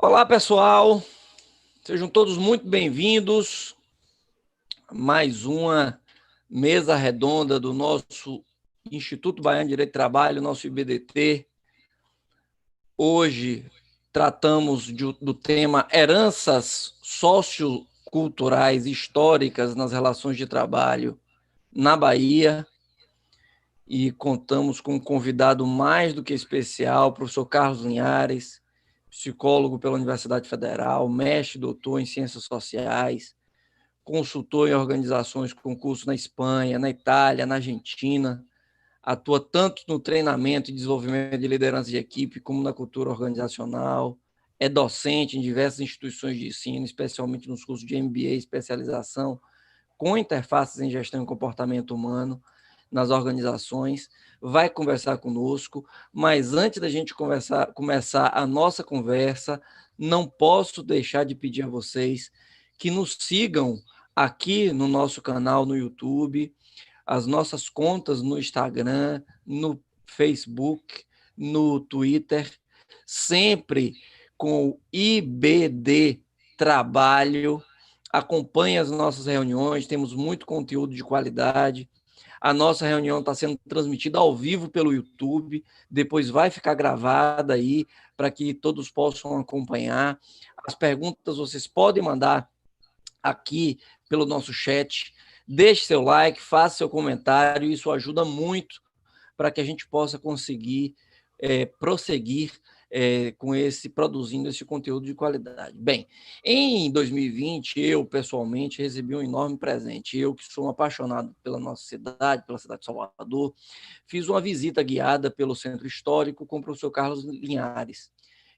Olá, pessoal. Sejam todos muito bem-vindos a mais uma mesa redonda do nosso Instituto Baiano de Direito do Trabalho, nosso IBDT. Hoje tratamos do tema heranças socioculturais históricas nas relações de trabalho na Bahia e contamos com um convidado mais do que especial, o professor Carlos Linhares, psicólogo pela Universidade Federal, mestre e doutor em Ciências Sociais, consultor em organizações com curso na Espanha, na Itália, na Argentina, atua tanto no treinamento e desenvolvimento de liderança de equipe, como na cultura organizacional, é docente em diversas instituições de ensino, especialmente nos cursos de MBA, especialização, com interfaces em gestão e comportamento humano nas organizações, vai conversar conosco, mas antes da gente começar a nossa conversa, não posso deixar de pedir a vocês que nos sigam aqui no nosso canal no YouTube, as nossas contas no Instagram, no Facebook, no Twitter, sempre com o IBD Trabalho. Acompanhe as nossas reuniões, temos muito conteúdo de qualidade. A nossa reunião está sendo transmitida ao vivo pelo YouTube, depois vai ficar gravada aí para que todos possam acompanhar. As perguntas vocês podem mandar aqui pelo nosso chat. Deixe seu like, faça seu comentário, isso ajuda muito para que a gente possa conseguir prosseguir produzindo esse conteúdo de qualidade. Bem, em 2020, eu pessoalmente recebi um enorme presente. Eu, que sou um apaixonado pela nossa cidade, pela cidade de Salvador, fiz uma visita guiada pelo Centro Histórico com o professor Carlos Linhares.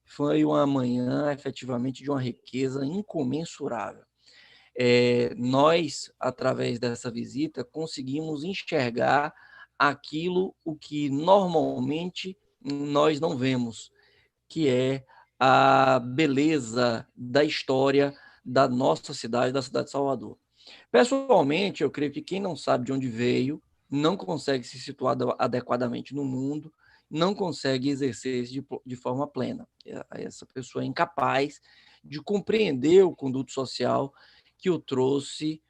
Foi uma manhã, efetivamente, de uma riqueza incomensurável. Nós, através dessa visita, conseguimos enxergar aquilo o que normalmente nós não vemos, que é a beleza da história da nossa cidade, da cidade de Salvador. Pessoalmente, eu creio que quem não sabe de onde veio, não consegue se situar adequadamente no mundo, não consegue exercer isso de forma plena. Essa pessoa é incapaz de compreender o conduto social que o trouxe,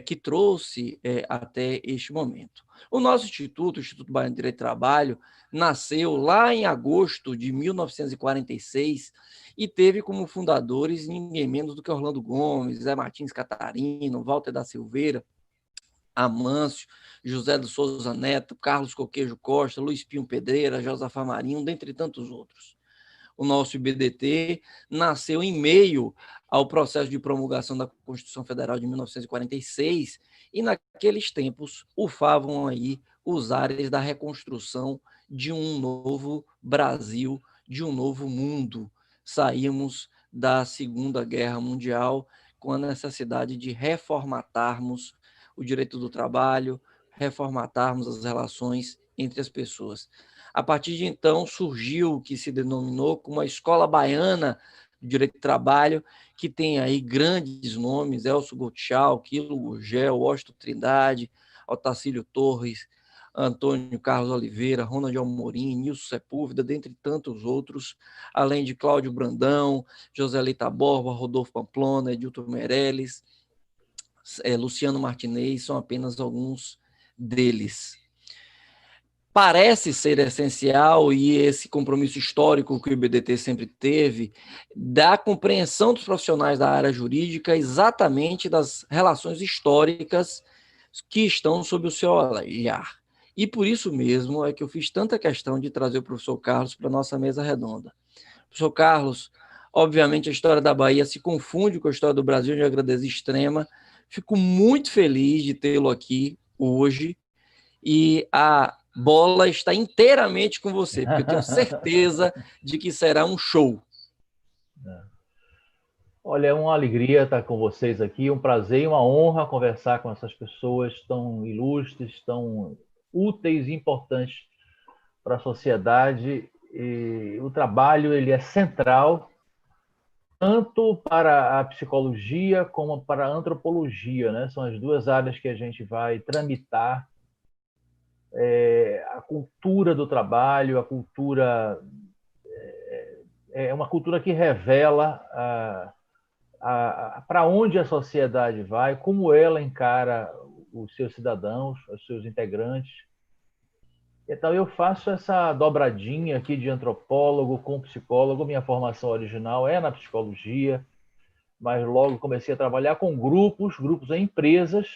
que trouxe até este momento. O nosso instituto, o Instituto Baiano de Direito do Trabalho, nasceu lá em agosto de 1946 e teve como fundadores ninguém menos do que Orlando Gomes, Zé Martins Catarino, Walter da Silveira, Amâncio, José de Souza Neto, Carlos Coquejo Costa, Luiz Pinho Pedreira, Josafá Marinho, dentre tantos outros. O nosso IBDT nasceu em meio ao processo de promulgação da Constituição Federal de 1946 e naqueles tempos ufavam aí os ares da reconstrução de um novo Brasil, de um novo mundo. Saímos da Segunda Guerra Mundial com a necessidade de reformatarmos o direito do trabalho, reformatarmos as relações entre as pessoas. A partir de então, surgiu o que se denominou como a Escola Baiana de Direito do Trabalho, que tem aí grandes nomes, Elcio Gotchal, Quilo Gurgel, Washington Trindade, Otacílio Torres, Antônio Carlos Oliveira, Ronald Amorim, Nilson Sepúlveda, dentre tantos outros, além de Cláudio Brandão, Joselita Borba, Rodolfo Pamplona, Edilton Meirelles, Luciano Martinez, são apenas alguns deles. Parece ser essencial, e esse compromisso histórico que o IBDT sempre teve, da compreensão dos profissionais da área jurídica, exatamente das relações históricas que estão sob o seu olhar. E por isso mesmo é que eu fiz tanta questão de trazer o professor Carlos para a nossa mesa redonda. Professor Carlos, obviamente a história da Bahia se confunde com a história do Brasil de uma grandeza extrema. Fico muito feliz de tê-lo aqui hoje, e a bola está inteiramente com você, porque eu tenho certeza de que será um show. Olha, é uma alegria estar com vocês aqui, um prazer e uma honra conversar com essas pessoas tão ilustres, tão úteis e importantes para a sociedade. E o trabalho ele é central tanto para a psicologia como para a antropologia, né? São as duas áreas que a gente vai tramitar a cultura do trabalho, a cultura é uma cultura que revela para onde a sociedade vai, como ela encara os seus cidadãos, os seus integrantes. Então, eu faço essa dobradinha aqui de antropólogo com psicólogo. Minha formação original é na psicologia, mas logo comecei a trabalhar com grupos em empresas,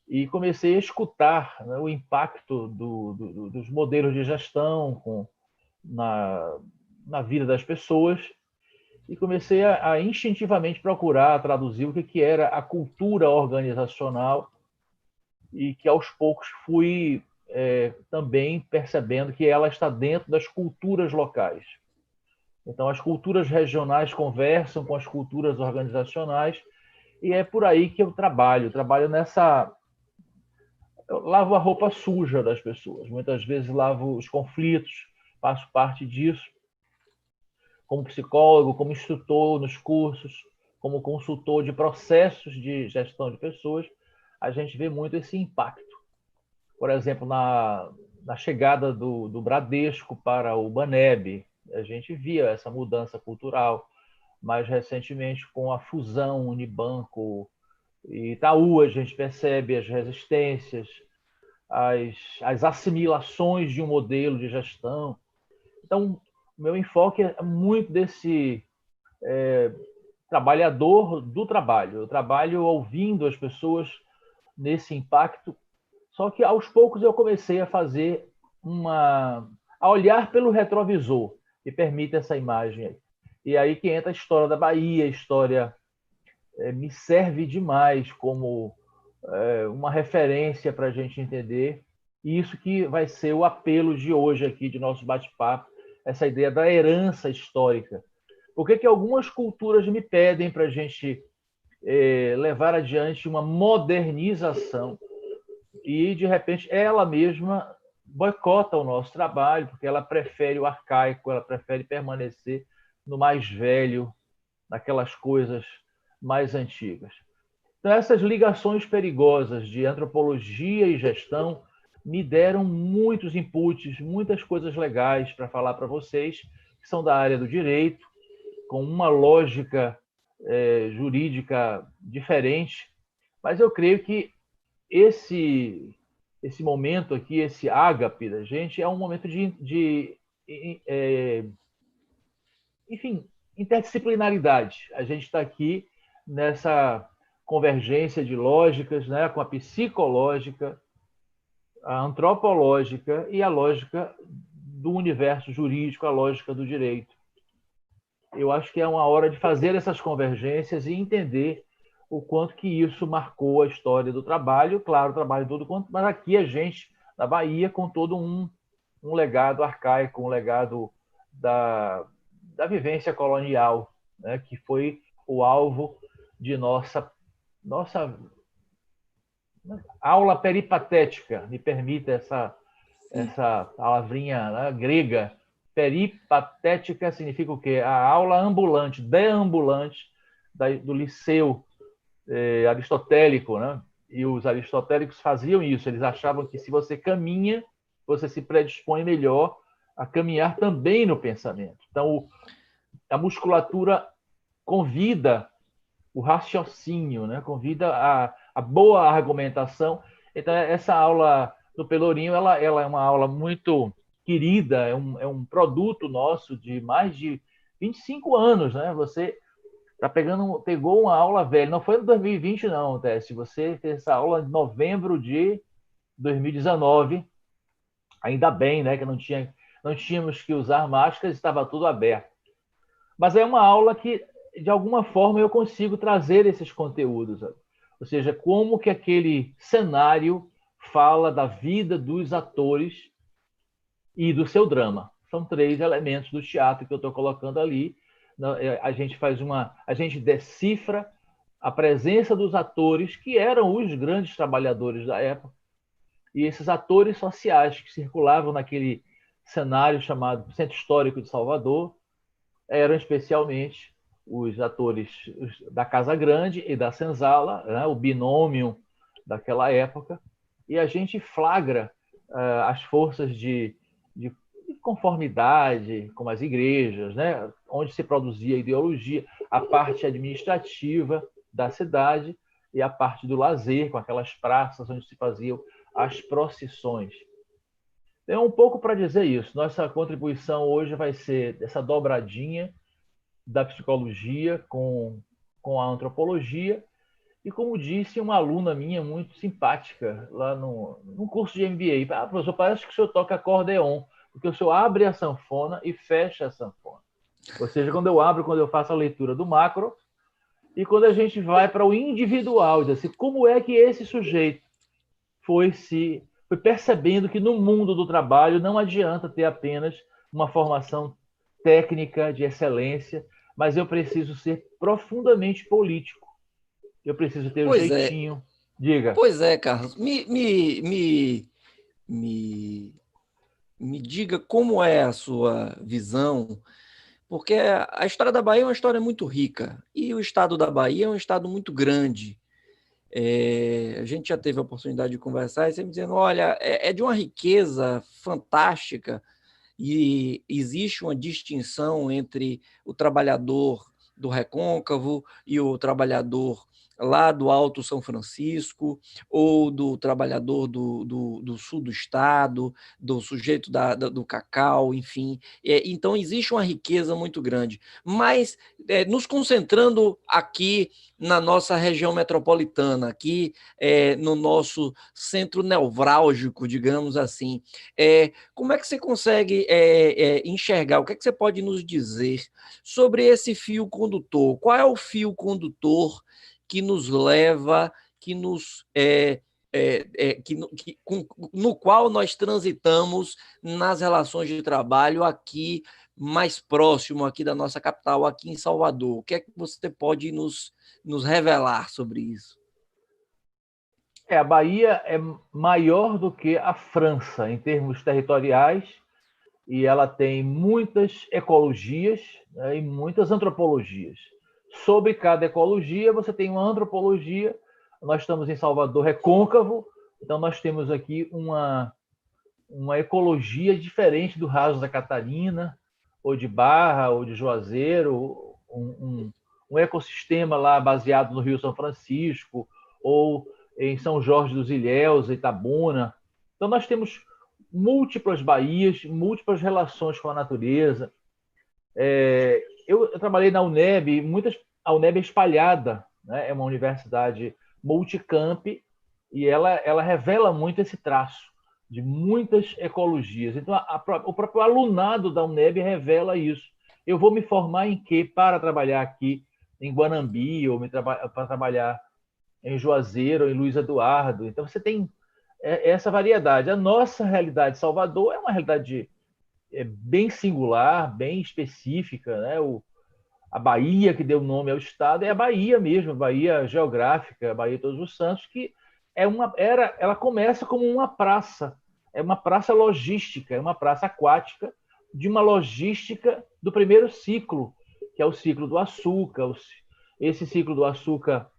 e comecei a escutar, né, o impacto dos modelos de gestão na vida das pessoas, e comecei a instintivamente procurar traduzir o que era a cultura organizacional, e que aos poucos fui também percebendo que ela está dentro das culturas locais. Então, as culturas regionais conversam com as culturas organizacionais, e é por aí que eu trabalho nessa... Eu lavo a roupa suja das pessoas, muitas vezes lavo os conflitos, faço parte disso, como psicólogo, como instrutor nos cursos, como consultor de processos de gestão de pessoas. A gente vê muito esse impacto. Por exemplo, na chegada do Bradesco para o Baneb, a gente via essa mudança cultural. Mais recentemente, com a fusão Unibanco e Itaú, a gente percebe as resistências, as assimilações de um modelo de gestão. Então, o meu enfoque é muito desse trabalhador do trabalho. Eu trabalho ouvindo as pessoas nesse impacto. Só que aos poucos eu comecei a fazer a olhar pelo retrovisor, me permite essa imagem aí. E aí que entra a história da Bahia. A história me serve demais como uma referência para a gente entender. E isso que vai ser o apelo de hoje aqui, de nosso bate-papo, essa ideia da herança histórica. Por que algumas culturas me pedem para a gente levar adiante uma modernização, e, de repente, ela mesma boicota o nosso trabalho, porque ela prefere o arcaico, ela prefere permanecer no mais velho, naquelas coisas mais antigas. Então, essas ligações perigosas de antropologia e gestão me deram muitos inputs, muitas coisas legais para falar para vocês, que são da área do direito, com uma lógica jurídica diferente. Mas eu creio que esse momento aqui, esse ágape da gente, é um momento enfim, interdisciplinaridade. A gente está aqui nessa convergência de lógicas, né, com a psicológica, a antropológica e a lógica do universo jurídico, a lógica do direito. Eu acho que é uma hora de fazer essas convergências e entender o quanto que isso marcou a história do trabalho. Claro, o trabalho todo quanto, mas aqui a gente, na Bahia, com todo um legado arcaico, um legado da vivência colonial, né, que foi o alvo de nossa aula peripatética. Me permita essa palavrinha, né, grega. Peripatética significa o quê? A aula ambulante, deambulante do liceu aristotélico, né? E os aristotélicos faziam isso. Eles achavam que se você caminha, você se predispõe melhor a caminhar também no pensamento. Então, a musculatura convida o raciocínio, né? Convida a boa argumentação. Então, essa aula do Pelourinho, ela é uma aula muito querida, é um produto nosso de mais de 25 anos, né? Você pegou uma aula velha, não foi em 2020 não, Tess. Você fez essa aula em novembro de 2019, ainda bem, né, que não tínhamos que usar máscaras, estava tudo aberto. Mas é uma aula que, de alguma forma, eu consigo trazer esses conteúdos. Ou seja, como que aquele cenário fala da vida dos atores e do seu drama. São 3 elementos do teatro que eu estou colocando ali. A gente decifra a presença dos atores, que eram os grandes trabalhadores da época, e esses atores sociais que circulavam naquele cenário chamado Centro Histórico de Salvador eram especialmente os atores da Casa Grande e da Senzala, né, o binômio daquela época, e a gente flagra as forças de conformidade, como as igrejas, né? Onde se produzia ideologia, a parte administrativa da cidade e a parte do lazer, com aquelas praças onde se faziam as procissões. Tem um pouco para dizer isso. Nossa contribuição hoje vai ser essa dobradinha da psicologia com a antropologia. E como disse uma aluna minha muito simpática lá no curso de MBA, professor, parece que o senhor toca acordeon, porque o senhor abre a sanfona e fecha a sanfona. Ou seja, quando eu faço a leitura do macro, e quando a gente vai para o individual, diz assim, como é que esse sujeito foi percebendo que no mundo do trabalho não adianta ter apenas uma formação técnica de excelência, mas eu preciso ser profundamente político. Eu preciso ter o jeitinho. Diga. Pois é, Carlos. Me diga como é a sua visão, porque a história da Bahia é uma história muito rica e o estado da Bahia é um estado muito grande. A gente já teve a oportunidade de conversar e você me dizendo, olha, é de uma riqueza fantástica e existe uma distinção entre o trabalhador do Recôncavo e o trabalhador lá do Alto São Francisco, ou do trabalhador do sul do estado, do sujeito do cacau, enfim. Então, existe uma riqueza muito grande. Mas, nos concentrando aqui na nossa região metropolitana, aqui no nosso centro nevrálgico, digamos assim, como é que você consegue enxergar? O que é que você pode nos dizer sobre esse fio condutor? Qual é o fio condutor que nos leva, no qual nós transitamos nas relações de trabalho aqui mais próximo aqui da nossa capital, aqui em Salvador? O que é que você pode nos revelar sobre isso? A Bahia é maior do que a França em termos territoriais e ela tem muitas ecologias, né, e muitas antropologias. Sobre cada ecologia, você tem uma antropologia. Nós estamos em Salvador Recôncavo, então nós temos aqui uma ecologia diferente do Raso da Catarina, ou de Barra, ou de Juazeiro, um ecossistema lá baseado no Rio São Francisco, ou em São Jorge dos Ilhéus, Itabuna. Então nós temos múltiplas baías, múltiplas relações com a natureza. Eu trabalhei na UNEB, a UNEB é espalhada, né? É uma universidade multicamp e ela revela muito esse traço de muitas ecologias. Então, o próprio alunado da UNEB revela isso. Eu vou me formar em quê para trabalhar aqui em Guanambi, ou para trabalhar em Juazeiro, ou em Luiz Eduardo. Então, você tem essa variedade. A nossa realidade de Salvador é uma realidade bem singular, bem específica, né? A Bahia que deu nome ao estado é a Bahia mesmo, a Bahia geográfica, a Bahia de Todos os Santos, que ela começa como uma praça, é uma praça logística, é uma praça aquática de uma logística do primeiro ciclo, que é o ciclo do açúcar. Esse ciclo do açúcar,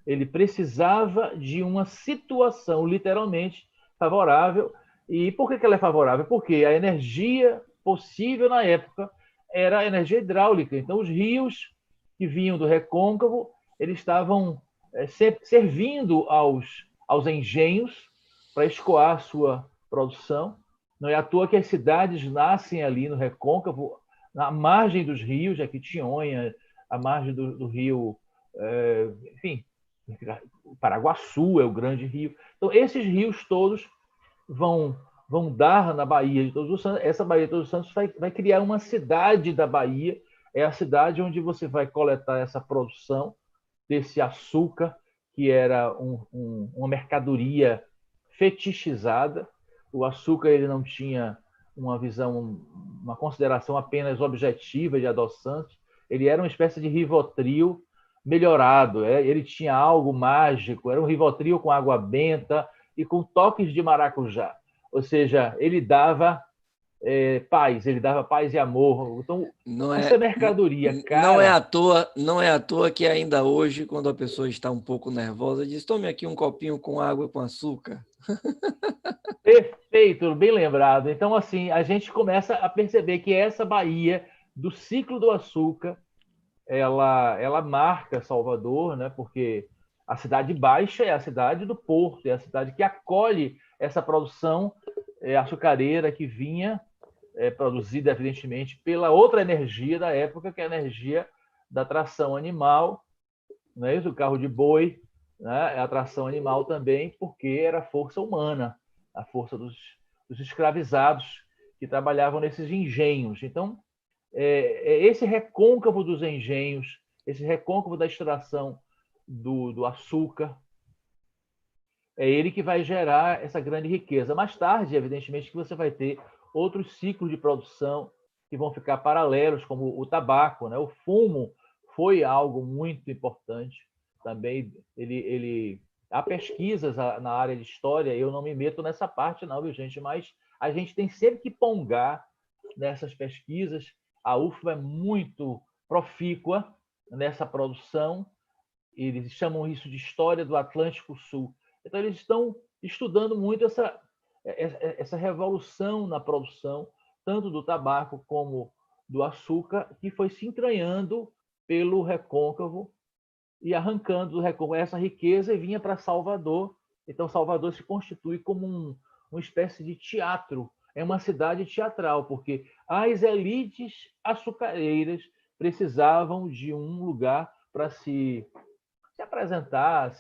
ele precisava de uma situação literalmente favorável. E por que ela é favorável? Porque a energia possível na época era a energia hidráulica. Então, os rios que vinham do Recôncavo, eles estavam servindo aos engenhos para escoar a sua produção. Não é à toa que as cidades nascem ali no Recôncavo, na margem dos rios, aqui Tionha, a margem do rio, enfim, o Paraguaçu é o grande rio. Então, esses rios todos vão dar na Bahia de Todos os Santos. Essa Bahia de Todos os Santos vai criar uma cidade da Bahia, é a cidade onde você vai coletar essa produção desse açúcar, que era uma mercadoria fetichizada. O açúcar ele não tinha uma visão, uma consideração apenas objetiva de adoçante, ele era uma espécie de Rivotril melhorado, ele tinha algo mágico, era um Rivotril com água benta e com toques de maracujá. Ou seja, ele dava paz, ele dava paz e amor. Então, Não essa é, mercadoria não é cara, à toa, não é à toa que ainda hoje, quando a pessoa está um pouco nervosa, diz: tome aqui um copinho com água com açúcar. perfeito, bem lembrado. Então, assim, a gente começa a perceber que essa Bahia do ciclo do açúcar, ela marca Salvador, né? Porque a cidade baixa é a cidade do porto, é a cidade que acolhe essa produção açucareira que vinha produzida, evidentemente, pela outra energia da época, que é a energia da tração animal, não é isso? O carro de boi, né? É a tração animal também, porque era a força humana, a força dos escravizados que trabalhavam nesses engenhos. Então, esse recôncavo dos engenhos, esse recôncavo da extração do açúcar, é ele que vai gerar essa grande riqueza. Mais tarde, evidentemente, que você vai ter outros ciclos de produção que vão ficar paralelos, como o tabaco, né? O fumo foi algo muito importante também. Há pesquisas na área de história, eu não me meto nessa parte não, viu, gente? Mas a gente tem sempre que pongar nessas pesquisas. A UFBA é muito profícua nessa produção. Eles chamam isso de história do Atlântico Sul. Então, eles estão estudando muito essa revolução na produção, tanto do tabaco como do açúcar, que foi se entranhando pelo recôncavo e arrancando do recôncavo essa riqueza e vinha para Salvador. Então, Salvador se constitui como uma espécie de teatro. É uma cidade teatral, porque as elites açucareiras precisavam de um lugar para se apresentar,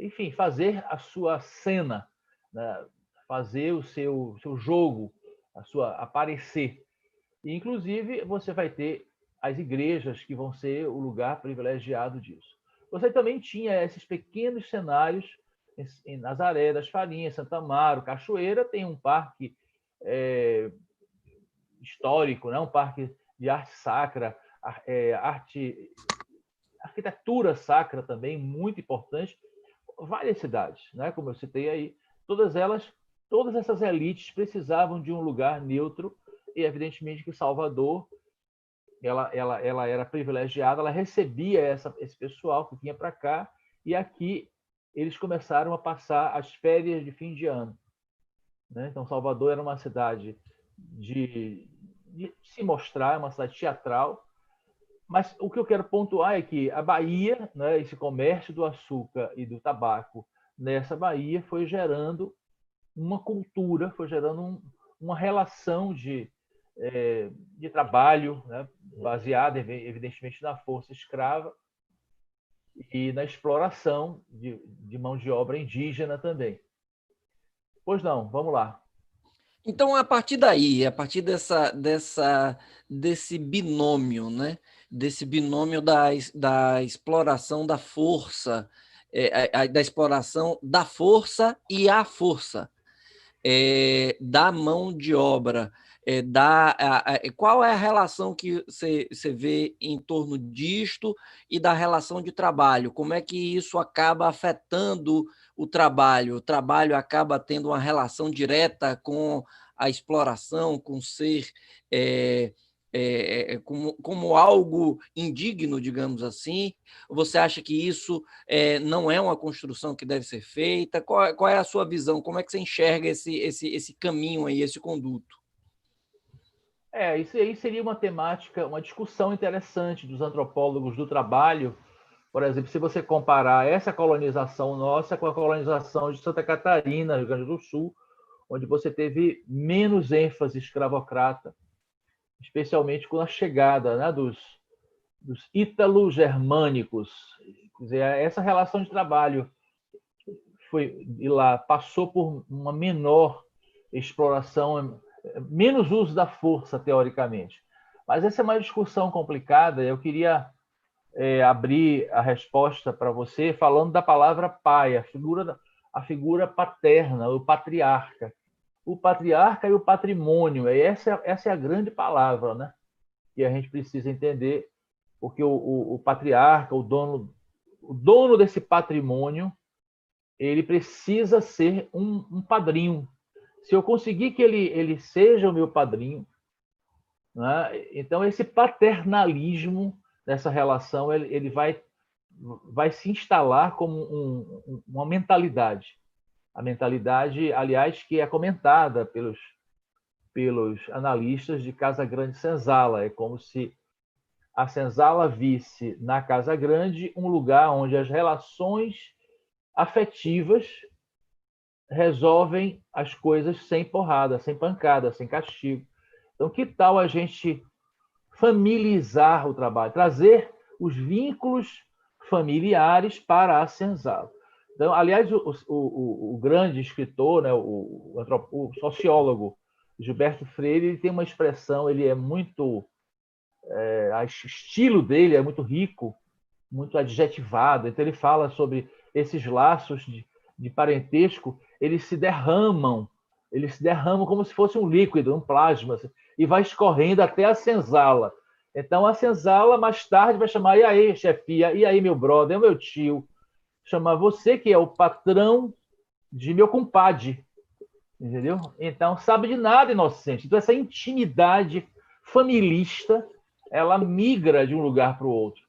enfim, fazer a sua cena, né? Fazer o seu jogo, a sua aparecer. E, inclusive, você vai ter as igrejas que vão ser o lugar privilegiado disso. Você também tinha esses pequenos cenários em Nazaré das Farinhas, Santa Amaro, Cachoeira, tem um parque histórico, né? Um parque de arte sacra, arquitetura sacra também, muito importante. Várias cidades, né? Como eu citei aí, todas essas elites precisavam de um lugar neutro e, evidentemente, que Salvador ela era privilegiada, ela recebia esse pessoal que vinha para cá e aqui eles começaram a passar as férias de fim de ano. Né? Então, Salvador era uma cidade de se mostrar, uma cidade teatral, mas o que eu quero pontuar é que a Bahia, né, esse comércio do açúcar e do tabaco nessa Bahia foi gerando uma cultura, foi gerando uma relação de trabalho, né, baseada, evidentemente, na força escrava e na exploração de mão de obra indígena também. Pois não, vamos lá. Então, a partir daí, a partir desse binômio, né? Desse binômio da exploração da força, da exploração da força e a força, da mão de obra, qual é a relação que você vê em torno disto e da relação de trabalho? Como é que isso acaba afetando o trabalho? O trabalho acaba tendo uma relação direta com a exploração, com ser como algo indigno, digamos assim? Você acha que isso não é uma construção que deve ser feita? Qual é a sua visão? Como é que você enxerga esse caminho aí, esse conduto? Isso aí seria uma temática, uma discussão interessante dos antropólogos do trabalho. Por exemplo, se você comparar essa colonização nossa com a colonização de Santa Catarina, Rio Grande do Sul, onde você teve menos ênfase escravocrata, especialmente com a chegada, né, dos ítalo-germânicos. Quer dizer, essa relação de trabalho passou por uma menor exploração, menos uso da força, teoricamente. Mas essa é uma discussão complicada. Eu queria abrir a resposta para você falando da palavra pai, a figura paterna, o patriarca. O patriarca e o patrimônio, essa é a grande palavra, né? Que a gente precisa entender, porque o patriarca, o dono desse patrimônio, ele precisa ser um padrinho. Se eu conseguir que ele seja o meu padrinho, né? Então esse paternalismo nessa relação ele vai se instalar como uma mentalidade. A mentalidade, aliás, que é comentada pelos analistas de Casa Grande Senzala. É como se a Senzala visse na Casa Grande um lugar onde as relações afetivas resolvem as coisas sem porrada, sem pancada, sem castigo. Então, que tal a gente familiarizar o trabalho, trazer os vínculos familiares para a senzala? Então, aliás, o grande escritor, né, o sociólogo Gilberto Freire, ele tem uma expressão, ele é muito, o estilo dele é muito rico, muito adjetivado. Então ele fala sobre esses laços de parentesco, eles se derramam como se fosse um líquido, um plasma, assim, e vai escorrendo até a senzala. Então a senzala mais tarde vai chamar: e aí, chefia, e aí, meu brother, meu tio, chamar você que é o patrão de meu compadre, entendeu? Então sabe de nada, inocente. Então essa intimidade familista, ela migra de um lugar para o outro.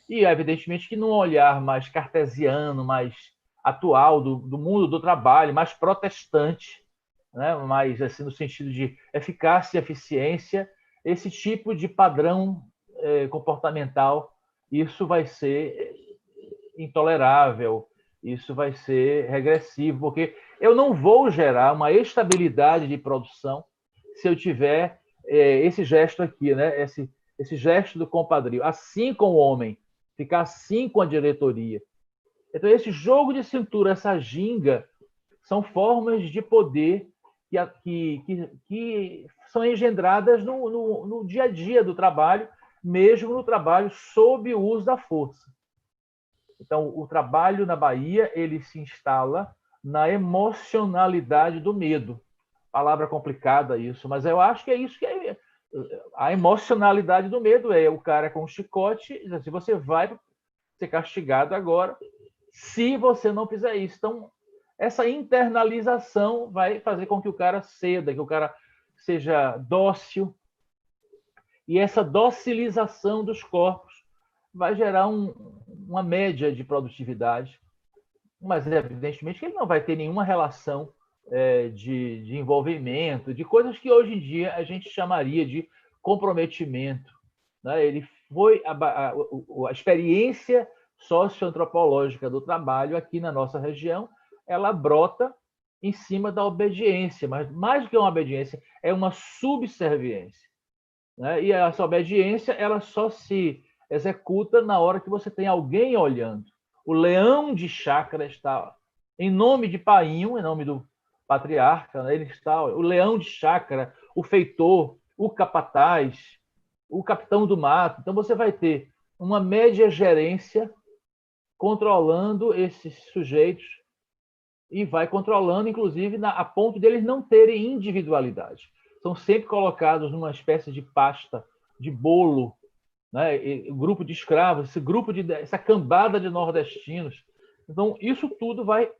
E, evidentemente, que num olhar mais cartesiano, mais atual do mundo do trabalho, mais protestante, né? Mais assim, no sentido de eficácia e eficiência, esse tipo de padrão comportamental, isso vai ser intolerável, isso vai ser regressivo, porque eu não vou gerar uma estabilidade de produção se eu tiver esse gesto aqui, né? Esse gesto do compadrio, assim com o homem, ficar assim com a diretoria. Então, esse jogo de cintura, essa ginga, são formas de poder que são engendradas no dia a dia do trabalho, mesmo no trabalho sob o uso da força. Então, o trabalho na Bahia, ele se instala na emocionalidade do medo. Palavra complicada isso, mas eu acho que é isso que é a emocionalidade do medo. É o cara com um chicote, diz assim: você vai ser castigado agora se você não fizer isso. Então, essa internalização vai fazer com que o cara ceda, que o cara seja dócil, e essa docilização dos corpos vai gerar uma média de produtividade, mas evidentemente ele não vai ter nenhuma relação de envolvimento, de coisas que hoje em dia a gente chamaria de comprometimento, né? Ele foi a experiência socioantropológica do trabalho aqui na nossa região, ela brota em cima da obediência, mas mais do que uma obediência, é uma subserviência, né? E essa obediência, ela só se executa na hora que você tem alguém olhando. O leão de chácara está em nome de Painho, em nome do patriarca, né? Ele está, o leão de chácara, o feitor, o capataz, o capitão do mato. Então você vai ter uma média gerência controlando esses sujeitos e vai controlando, inclusive, a ponto deles não terem individualidade. São sempre colocados numa espécie de pasta de bolo, né? O grupo de escravos, essa cambada de nordestinos. Então, isso tudo vai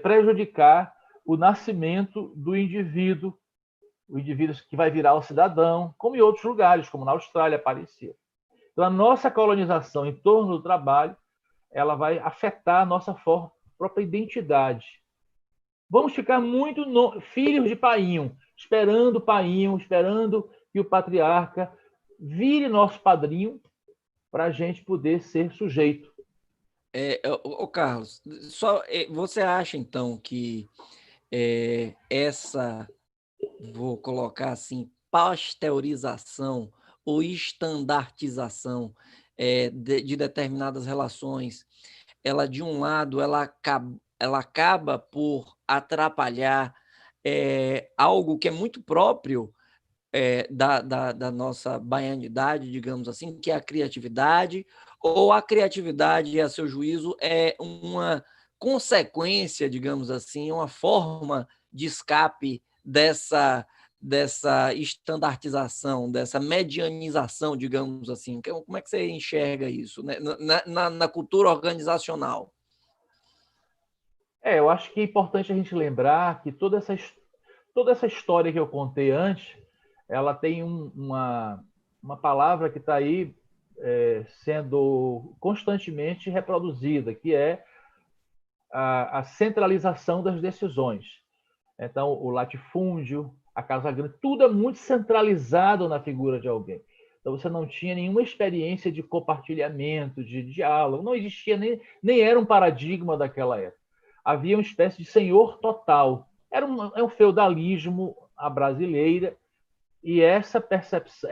prejudicar o nascimento do indivíduo, o indivíduo que vai virar o cidadão, como em outros lugares, como na Austrália aparecia. Então, a nossa colonização em torno do trabalho, ela vai afetar a nossa própria identidade. Vamos ficar muito filhos de Painho, esperando que o patriarca vire nosso padrinho para a gente poder ser sujeito. Carlos, você acha então que vou colocar assim, pasteurização ou estandartização de determinadas relações, ela de um lado ela acaba por atrapalhar algo que é muito próprio da nossa baianidade, digamos assim, que é a criatividade, ou a criatividade, a seu juízo, é uma consequência, digamos assim, uma forma de escape dessa estandartização, dessa medianização, digamos assim. Como é que você enxerga isso, né? na cultura organizacional? Eu acho que é importante a gente lembrar que toda toda essa história que eu contei antes, ela tem uma palavra que está aí sendo constantemente reproduzida, que é a centralização das decisões. Então, o latifúndio, a Casa Grande, tudo é muito centralizado na figura de alguém. Então, você não tinha nenhuma experiência de compartilhamento, de diálogo, não existia nem era um paradigma daquela época. Havia uma espécie de senhor total. Era um feudalismo à brasileira, e essa percepção,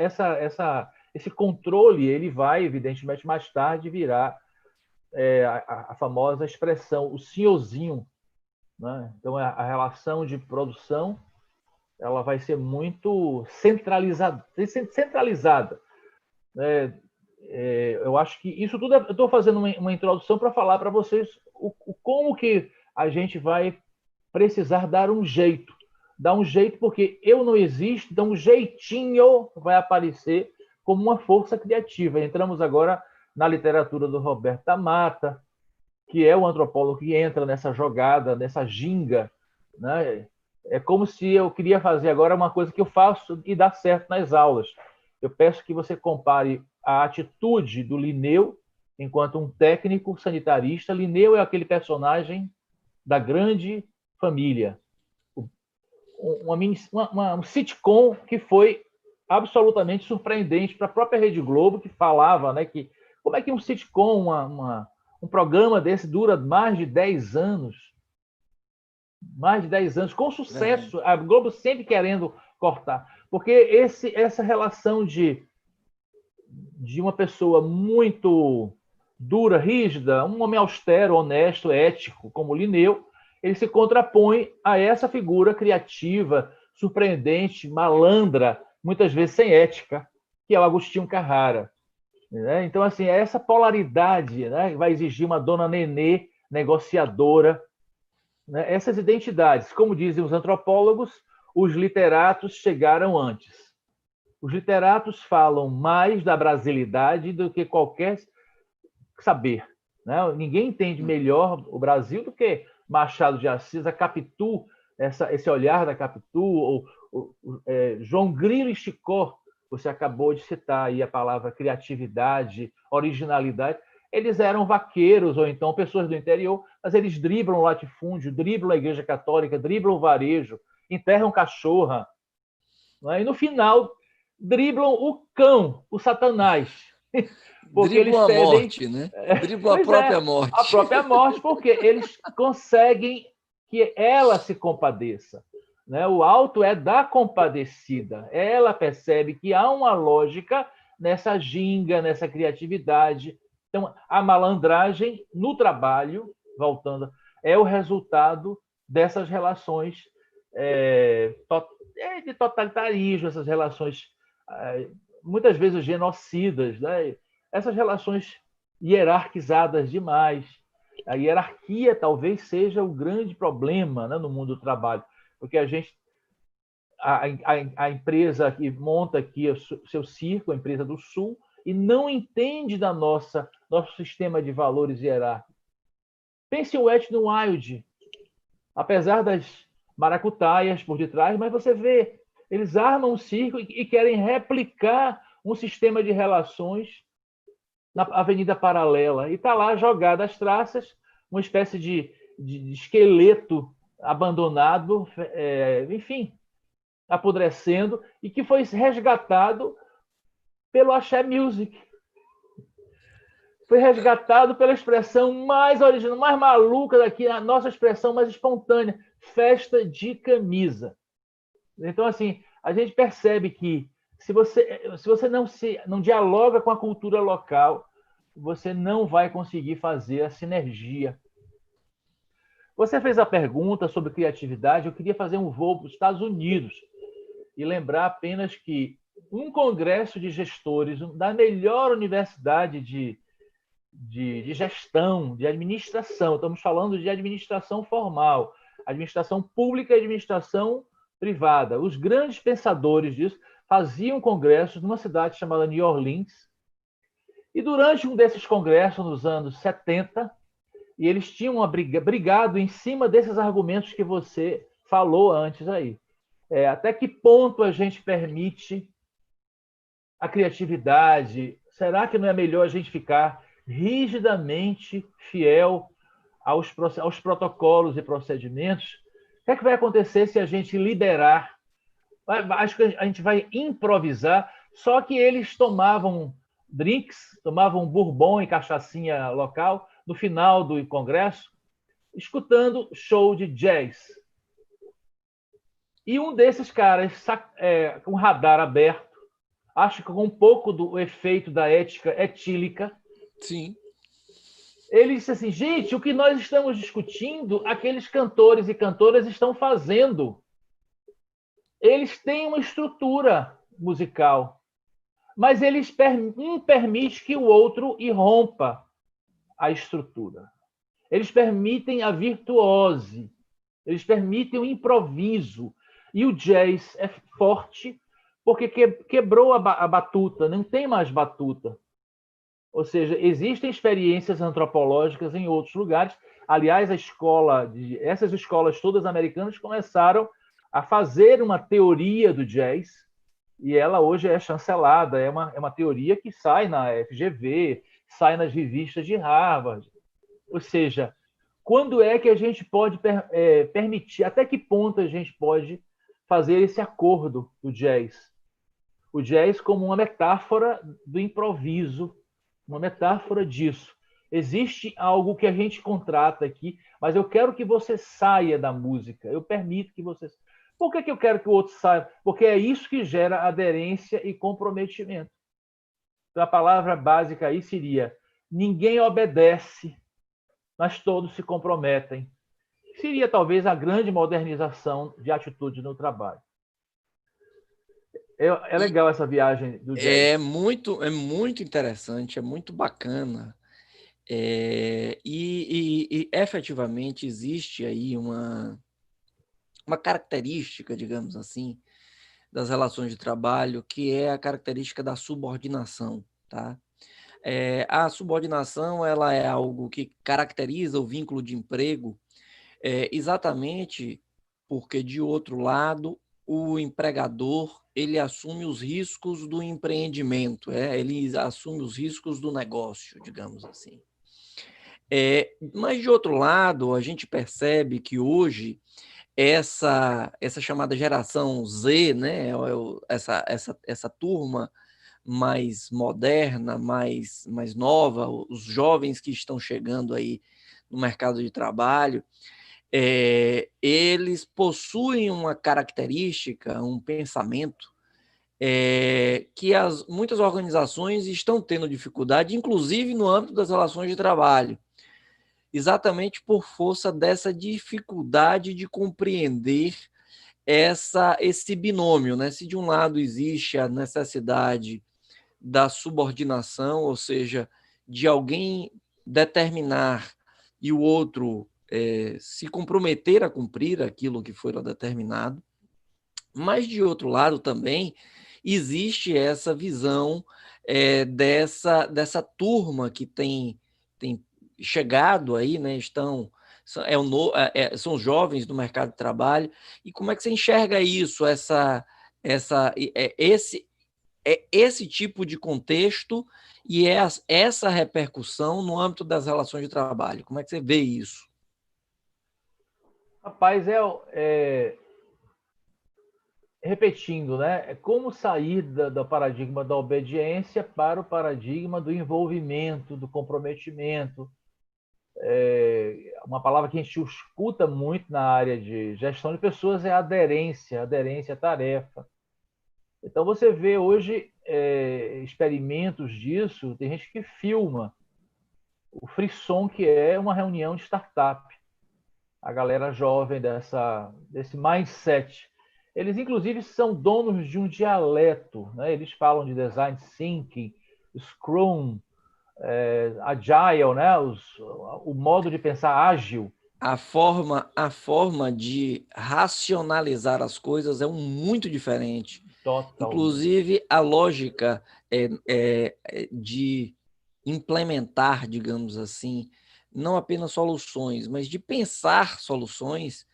esse controle, ele vai, evidentemente, mais tarde virar a famosa expressão, o senhorzinho, né? Então, a relação de produção ela vai ser muito centralizada. Eu acho que isso tudo... Eu estou fazendo uma introdução para falar para vocês como que a gente vai precisar dar um jeito. Dar um jeito porque eu não existo, então um jeitinho vai aparecer como uma força criativa. Entramos agora na literatura do Roberto da Mata, que é o antropólogo que entra nessa jogada, nessa ginga, né? É como se eu queria fazer agora uma coisa que eu faço e dá certo nas aulas. Eu peço que você compare a atitude do Linneu enquanto um técnico sanitarista. Linneu é aquele personagem da Grande Família, um sitcom que foi absolutamente surpreendente para a própria Rede Globo, que falava, né, que como é que um sitcom, um programa desse dura mais de 10 anos, com sucesso, a Globo sempre querendo cortar, porque essa relação de uma pessoa muito dura, rígida, um homem austero, honesto, ético, como Linneu, ele se contrapõe a essa figura criativa, surpreendente, malandra, muitas vezes sem ética, que é o Agostinho Carrara. Né? Então, assim, essa polaridade, né, vai exigir uma dona Nenê negociadora. Né? Essas identidades, como dizem os antropólogos, os literatos chegaram antes. Os literatos falam mais da brasilidade do que qualquer saber. Né? Ninguém entende melhor o Brasil do que Machado de Assis, a Capitu, esse olhar da Capitu, ou João Grilo e Chicó, você acabou de citar aí a palavra criatividade, originalidade. Eles eram vaqueiros ou então pessoas do interior, mas eles driblam o latifúndio, driblam a Igreja Católica, driblam o varejo, enterram cachorra. Né? E no final, driblam o cão, o Satanás. Porque driblam a morte, né? Driblam a própria morte. A própria morte, porque eles conseguem que ela se compadeça. Né? O alto é da compadecida. Ela percebe que há uma lógica nessa ginga, nessa criatividade. Então, a malandragem no trabalho, voltando, é o resultado dessas relações de totalitarismo, essas relações muitas vezes genocidas, né? Essas relações hierarquizadas demais. A hierarquia talvez seja o grande problema, né, no mundo do trabalho, porque a empresa que monta aqui o seu circo, a empresa do Sul, e não entende da nosso sistema de valores hierárquicos. Pense o Wet n Wild, apesar das maracutaias por detrás, mas você vê, eles armam um circo e querem replicar um sistema de relações na Avenida Paralela. E está lá jogada as traças, uma espécie de esqueleto abandonado, enfim, apodrecendo, e que foi resgatado pelo Axé Music. Foi resgatado pela expressão mais original, mais maluca daqui, a nossa expressão mais espontânea, festa de camisa. Então, assim, a gente percebe que se você não dialoga com a cultura local, você não vai conseguir fazer a sinergia. Você fez a pergunta sobre criatividade, eu queria fazer um voo para os Estados Unidos e lembrar apenas que um congresso de gestores da melhor universidade de gestão, de administração, estamos falando de administração formal, administração pública e administração privada. Os grandes pensadores disso faziam congressos numa cidade chamada New Orleans, e durante um desses congressos, nos anos 70, e eles tinham brigado em cima desses argumentos que você falou antes aí. Até que ponto a gente permite a criatividade? Será que não é melhor a gente ficar rigidamente fiel aos protocolos e procedimentos? O que é que vai acontecer se a gente liberar? Acho que a gente vai improvisar, só que eles tomavam drinks, tomavam bourbon e cachaçinha local no final do congresso, escutando show de jazz. E um desses caras, com o radar aberto, acho que com um pouco do efeito da ética etílica, Sim. ele disse assim: gente, o que nós estamos discutindo, aqueles cantores e cantoras estão fazendo. Eles têm uma estrutura musical, mas um permite que o outro irrompa a estrutura. Eles permitem a virtuose, eles permitem o improviso. E o jazz é forte porque quebrou a batuta, não tem mais batuta. Ou seja, existem experiências antropológicas em outros lugares. Aliás, essas escolas todas americanas começaram a fazer uma teoria do jazz, e ela hoje é chancelada. É uma teoria que sai na FGV, sai nas revistas de Harvard. Ou seja, quando é que a gente pode permitir, até que ponto a gente pode fazer esse acordo do jazz? O jazz como uma metáfora do improviso, uma metáfora disso. Existe algo que a gente contrata aqui, mas eu quero que você saia da música. Eu permito que você. Por que eu quero que o outro saia? Porque é isso que gera aderência e comprometimento. Então, a palavra básica aí seria: ninguém obedece, mas todos se comprometem. Seria talvez a grande modernização de atitude no trabalho. É legal essa viagem do jazz. É muito interessante, é muito bacana. E efetivamente existe aí uma característica, digamos assim, das relações de trabalho, que é a característica da subordinação, tá? A subordinação, ela é algo que caracteriza o vínculo de emprego, exatamente porque, de outro lado, o empregador ele assume os riscos do empreendimento, ele assume os riscos do negócio, digamos assim. Mas, de outro lado, a gente percebe que hoje essa chamada geração Z, né, essa turma mais moderna, mais nova, os jovens que estão chegando aí no mercado de trabalho, eles possuem uma característica, um pensamento, que muitas organizações estão tendo dificuldade, inclusive no âmbito das relações de trabalho, exatamente por força dessa dificuldade de compreender esse binômio, né? Se de um lado existe a necessidade da subordinação, ou seja, de alguém determinar e o outro se comprometer a cumprir aquilo que foi determinado, mas de outro lado também existe essa visão dessa turma que tem chegado aí, né? São jovens do mercado de trabalho. E como é que você enxerga isso, esse tipo de contexto e essa repercussão no âmbito das relações de trabalho? Como é que você vê isso? Rapaz, repetindo, né? É como sair do paradigma da obediência para o paradigma do envolvimento, do comprometimento. Uma palavra que a gente escuta muito na área de gestão de pessoas é aderência à tarefa. Então, você vê hoje experimentos disso, tem gente que filma o frisson que é uma reunião de startup. A galera jovem desse mindset. Eles, inclusive, são donos de um dialeto. Né? Eles falam de design thinking, Scrum, Agile, né? O modo de pensar ágil. A forma de racionalizar as coisas é muito diferente. Totalmente. Inclusive, a lógica de implementar, digamos assim, não apenas soluções, mas de pensar soluções,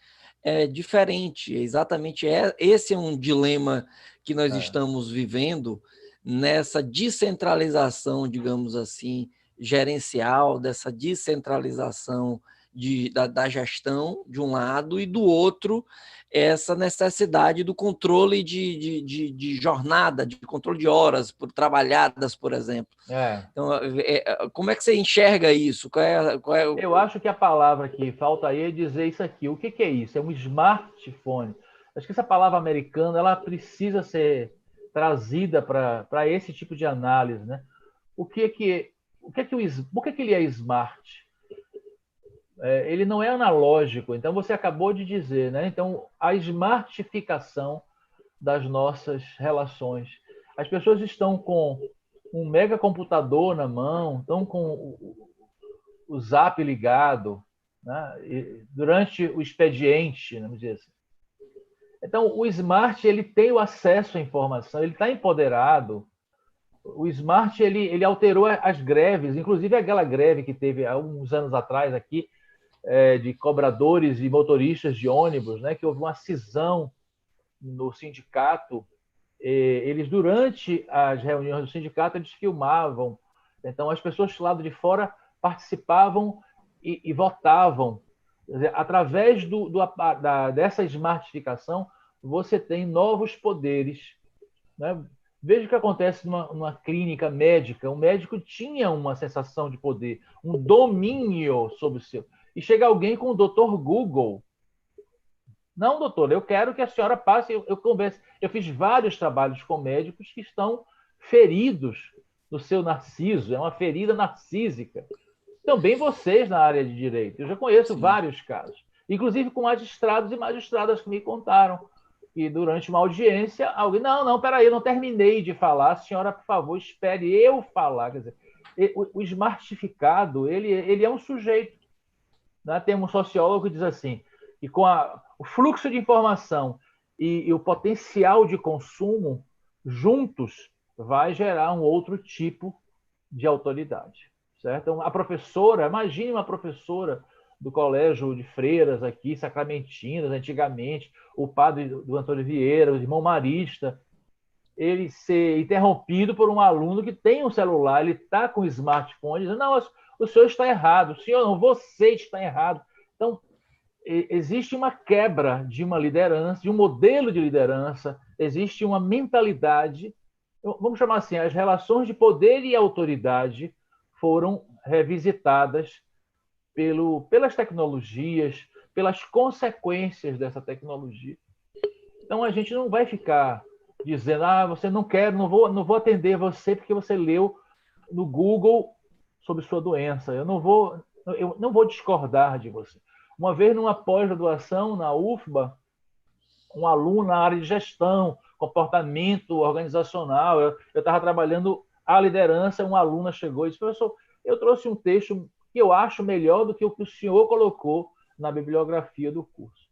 é diferente. Exatamente, esse é um dilema que nós É. estamos vivendo nessa descentralização, digamos assim, gerencial, dessa descentralização da gestão, de um lado, e do outro, essa necessidade do controle de jornada, de controle de horas por trabalhadas, por exemplo. É. Então, como é que você enxerga isso? Eu acho que a palavra que falta aí é dizer isso aqui. O que é isso? É um smartphone. Acho que essa palavra americana ela precisa ser trazida para esse tipo de análise, né? Por que ele é smart? Ele não é analógico. Então você acabou de dizer, né? Então a smartificação das nossas relações. As pessoas estão com um mega computador na mão, estão com o Zap ligado, né? Durante o expediente, vamos dizer assim. Então, o Smart ele tem o acesso à informação, ele está empoderado. O Smart ele alterou as greves, inclusive aquela greve que teve há uns anos atrás aqui, de cobradores e motoristas de ônibus, né? Que houve uma cisão no sindicato. Eles, durante as reuniões do sindicato, eles filmavam. Então, as pessoas do lado de fora participavam e votavam. Quer dizer, através dessa smartificação, você tem novos poderes, né? Veja o que acontece numa clínica médica. O médico tinha uma sensação de poder, um domínio sobre o seu. E chega alguém com o Dr. Google. Não, doutor, eu quero que a senhora passe, eu converse. Eu fiz vários trabalhos com médicos que estão feridos no seu narciso, é uma ferida narcísica. Também vocês na área de direito. Eu já conheço vários casos, inclusive com magistrados e magistradas que me contaram que durante uma audiência, alguém, não, peraí, eu não terminei de falar, a senhora, por favor, espere eu falar. Quer dizer, o smartificado, ele é um sujeito. Né? Tem um sociólogo que diz assim, que com o fluxo de informação e o potencial de consumo, juntos, vai gerar um outro tipo de autoridade. Certo? Então, a professora, imagine uma professora do colégio de freiras aqui, sacramentinas, antigamente, o padre do Antônio Vieira, o irmão Marista, ele ser interrompido por um aluno que tem um celular, ele está com o smartphone, dizendo, não, o senhor está errado, o senhor não, você está errado. Então, existe uma quebra de uma liderança, de um modelo de liderança, existe uma mentalidade, vamos chamar assim, as relações de poder e autoridade foram revisitadas pelas tecnologias, pelas consequências dessa tecnologia. Então, a gente não vai ficar dizendo, você não quer, não vou atender você porque você leu no Google sobre sua doença. Eu não vou discordar de você. Uma vez, numa pós-graduação na UFBA, um aluno na área de gestão, comportamento organizacional, eu estava trabalhando a liderança, uma aluna chegou e disse, professor, eu trouxe um texto que eu acho melhor do que o que o senhor colocou na bibliografia do curso.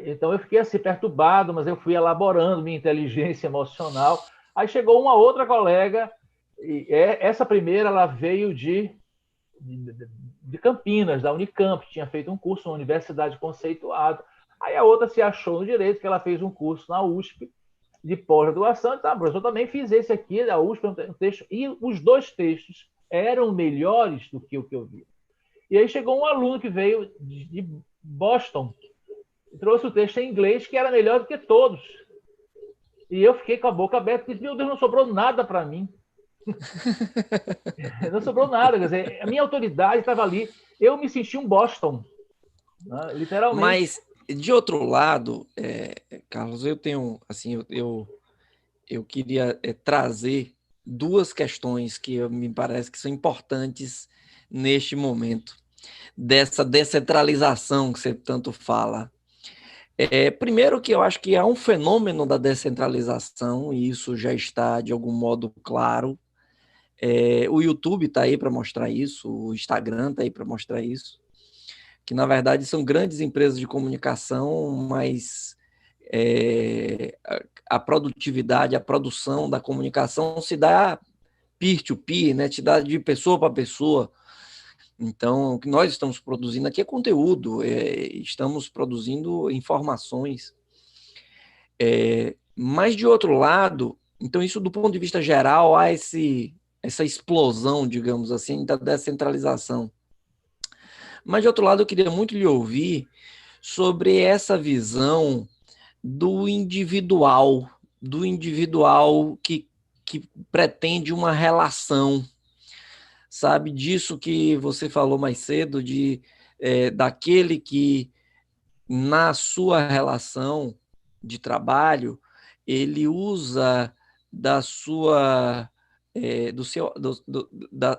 Então, eu fiquei assim, perturbado, mas eu fui elaborando minha inteligência emocional. Aí chegou uma outra colega, e essa primeira ela veio de Campinas, da Unicamp, tinha feito um curso na Universidade Conceituada. Aí a outra se achou no direito, que ela fez um curso na USP, de pós-graduação, e professor, eu também fiz esse aqui, da USP, um texto, e os dois textos eram melhores do que o que eu vi. E aí chegou um aluno que veio de Boston, e trouxe o texto em inglês, que era melhor do que todos. E eu fiquei com a boca aberta, porque, meu Deus, não sobrou nada para mim. Não sobrou nada, quer dizer, a minha autoridade estava ali. Eu me senti um Boston, né? Literalmente. Mas, de outro lado, Carlos, eu tenho, assim, eu queria trazer duas questões que me parece que são importantes neste momento, dessa descentralização que você tanto fala. Primeiro que eu acho que há um fenômeno da descentralização, e isso já está, de algum modo, claro. O YouTube está aí para mostrar isso, o Instagram está aí para mostrar isso, que, na verdade, são grandes empresas de comunicação, mas a produtividade, a produção da comunicação se dá peer-to-peer, né? Te dá de pessoa para pessoa. Então, o que nós estamos produzindo aqui é conteúdo, estamos produzindo informações. Mas, de outro lado, então, isso do ponto de vista geral, há essa explosão, digamos assim, da descentralização. Mas, de outro lado, eu queria muito lhe ouvir sobre essa visão do individual que pretende uma relação, sabe? Disso que você falou mais cedo, daquele que, na sua relação de trabalho, ele usa da sua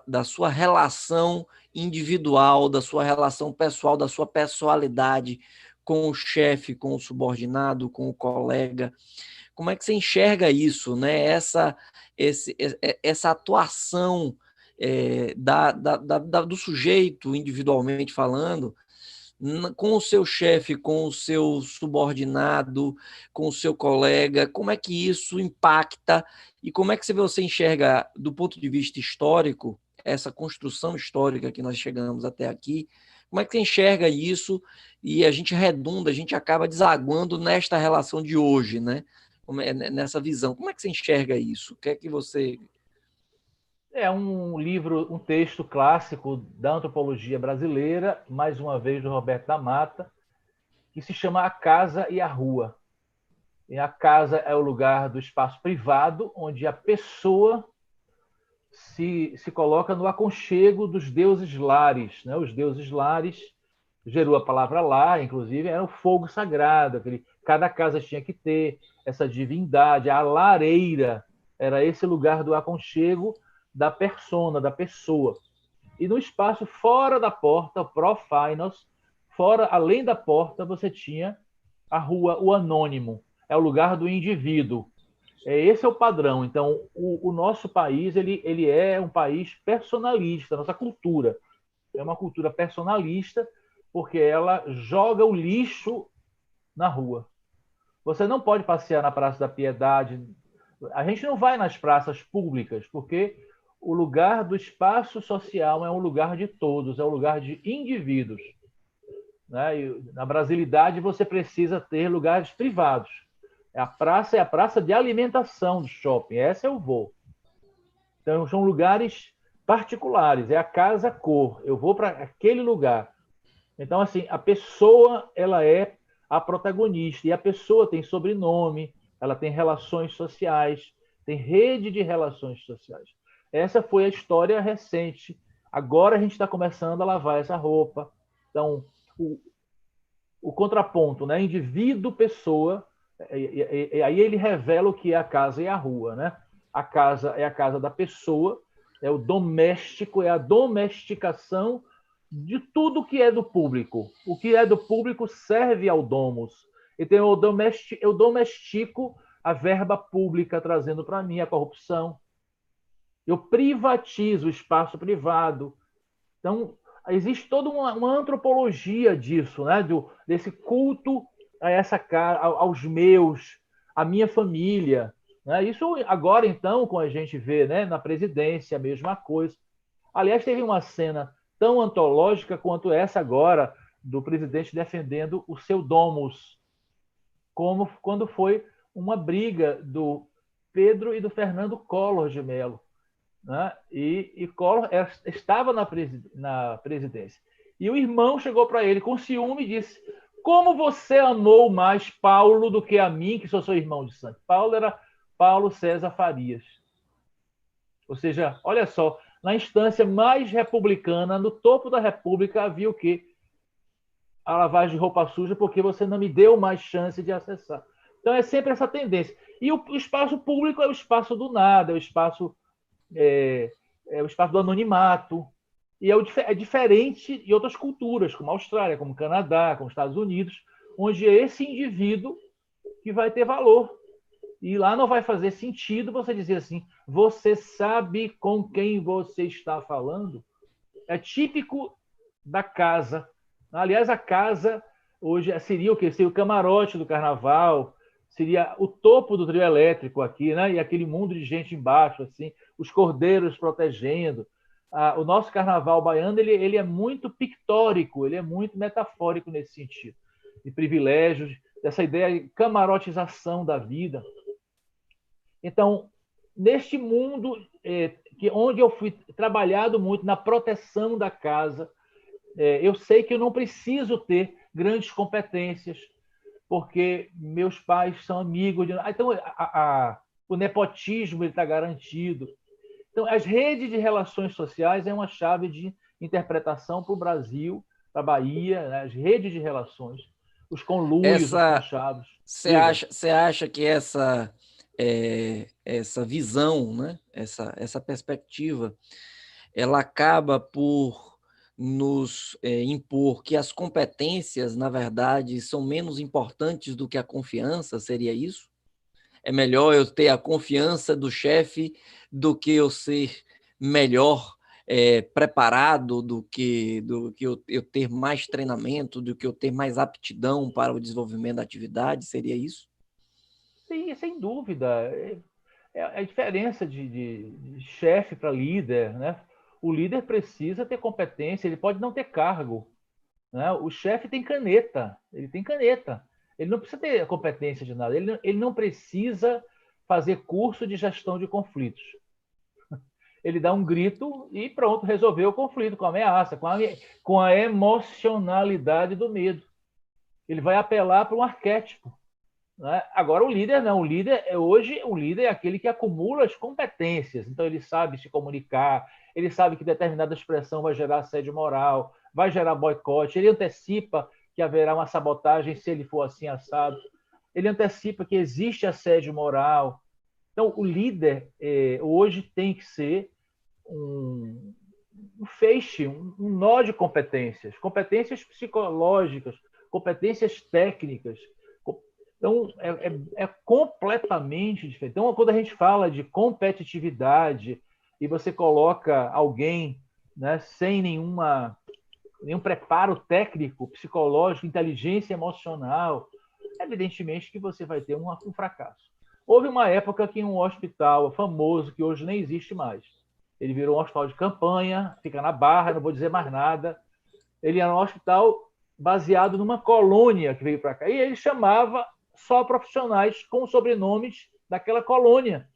da sua relação individual, da sua relação pessoal, da sua pessoalidade com o chefe, com o subordinado, com o colega. Como é que você enxerga isso, né? Essa atuação do sujeito, individualmente falando, com o seu chefe, com o seu subordinado, com o seu colega, como é que isso impacta e como é que você enxerga, do ponto de vista histórico, essa construção histórica que nós chegamos até aqui, como é que você enxerga isso e a gente acaba desaguando nesta relação de hoje, né? Nessa visão. Como é que você enxerga isso? O que é que você... É um livro, um texto clássico da antropologia brasileira, mais uma vez do Roberto da Mata, que se chama A Casa e a Rua. E a casa é o lugar do espaço privado, onde a pessoa se coloca no aconchego dos deuses lares. Né? Os deuses lares, gerou a palavra lar, inclusive, era o fogo sagrado. Cada casa tinha que ter essa divindade. A lareira era esse lugar do aconchego da persona, da pessoa. E no espaço fora da porta, profanos, fora, além da porta, você tinha a rua, o anônimo. É o lugar do indivíduo. Esse é o padrão. Então, o nosso país ele é um país personalista, nossa cultura é uma cultura personalista, porque ela joga o lixo na rua. Você não pode passear na Praça da Piedade. A gente não vai nas praças públicas, porque o lugar do espaço social é um lugar de todos, é um lugar de indivíduos. Né? E na brasilidade, você precisa ter lugares privados. A praça é a praça de alimentação do shopping. Essa eu vou. Então, são lugares particulares. É a casa-cor. Eu vou para aquele lugar. Então, assim, a pessoa ela é a protagonista. E a pessoa tem sobrenome, ela tem relações sociais, tem rede de relações sociais. Essa foi a história recente. Agora a gente está começando a lavar essa roupa. Então, o contraponto, né? Indivíduo-pessoa, e aí ele revela o que é a casa e a rua, né? A casa é a casa da pessoa, é o doméstico, é a domesticação de tudo que é do público. O que é do público serve ao domus. Então eu domestico a verba pública, trazendo para mim a corrupção. Eu privatizo o espaço privado. Então, existe toda uma antropologia disso, né? Desse culto a essa cara, aos meus, à minha família. Né? Isso agora, então, com a gente vê, né, na presidência, a mesma coisa. Aliás, teve uma cena tão antológica quanto essa agora, do presidente defendendo o seu domus, como quando foi uma briga do Pedro e do Fernando Collor de Mello. Né? E Collor estava na presidência. E o irmão chegou para ele com ciúme e disse: como você amou mais Paulo do que a mim, que sou seu irmão de sangue? Paulo era Paulo César Farias. Ou seja, olha só, na instância mais republicana, no topo da República, havia o quê? A lavagem de roupa suja, porque você não me deu mais chance de acessar. Então é sempre essa tendência. E o espaço público é o espaço do nada, é o espaço do anonimato. E é diferente em outras culturas, como a Austrália, como o Canadá, como os Estados Unidos, onde é esse indivíduo que vai ter valor. E lá não vai fazer sentido você dizer assim: você sabe com quem você está falando? É típico da casa. Aliás, a casa hoje seria o quê? Seria o camarote do carnaval, seria o topo do trio elétrico aqui, né? E aquele mundo de gente embaixo, assim, os cordeiros protegendo. o nosso carnaval baiano ele é muito pictórico, ele é muito metafórico nesse sentido, de privilégios, dessa ideia de camarotização da vida. Então, neste mundo onde eu fui trabalhado muito na proteção da casa, eu sei que eu não preciso ter grandes competências, porque meus pais são amigos. Então, o nepotismo está garantido. Então, as redes de relações sociais é uma chave de interpretação para o Brasil, para a Bahia, né? As redes de relações, os conluios, os Essa, conchavos. você acha que essa visão, né? Essa perspectiva, ela acaba por nos impor que as competências, na verdade, são menos importantes do que a confiança? Seria isso? É melhor eu ter a confiança do chefe do que eu ser melhor preparado, do que eu ter mais treinamento, do que eu ter mais aptidão para o desenvolvimento da atividade? Seria isso? Sim, sem dúvida. É a diferença de chefe para líder, né? O líder precisa ter competência, ele pode não ter cargo, né? O chefe tem caneta, ele tem caneta. Ele não precisa ter competência de nada, ele não precisa fazer curso de gestão de conflitos. Ele dá um grito e pronto, resolveu o conflito com a ameaça, com a emocionalidade do medo. Ele vai apelar para um arquétipo. Né? Agora, o líder não. Hoje, o líder é aquele que acumula as competências. Então, ele sabe se comunicar, ele sabe que determinada expressão vai gerar assédio moral, vai gerar boicote, ele antecipa que haverá uma sabotagem se ele for assim assado, ele antecipa que existe assédio moral. Então, o líder hoje tem que ser um feixe, um nó de competências, competências psicológicas, competências técnicas. Então, é completamente diferente. Então, quando a gente fala de competitividade e você coloca alguém, né, sem nenhum preparo técnico, psicológico, inteligência emocional, evidentemente que você vai ter um fracasso. Houve uma época que um hospital famoso, que hoje nem existe mais, ele virou um hospital de campanha, fica na Barra, não vou dizer mais nada. Ele era um hospital baseado numa colônia que veio para cá. E ele chamava só profissionais com sobrenomes daquela colônia.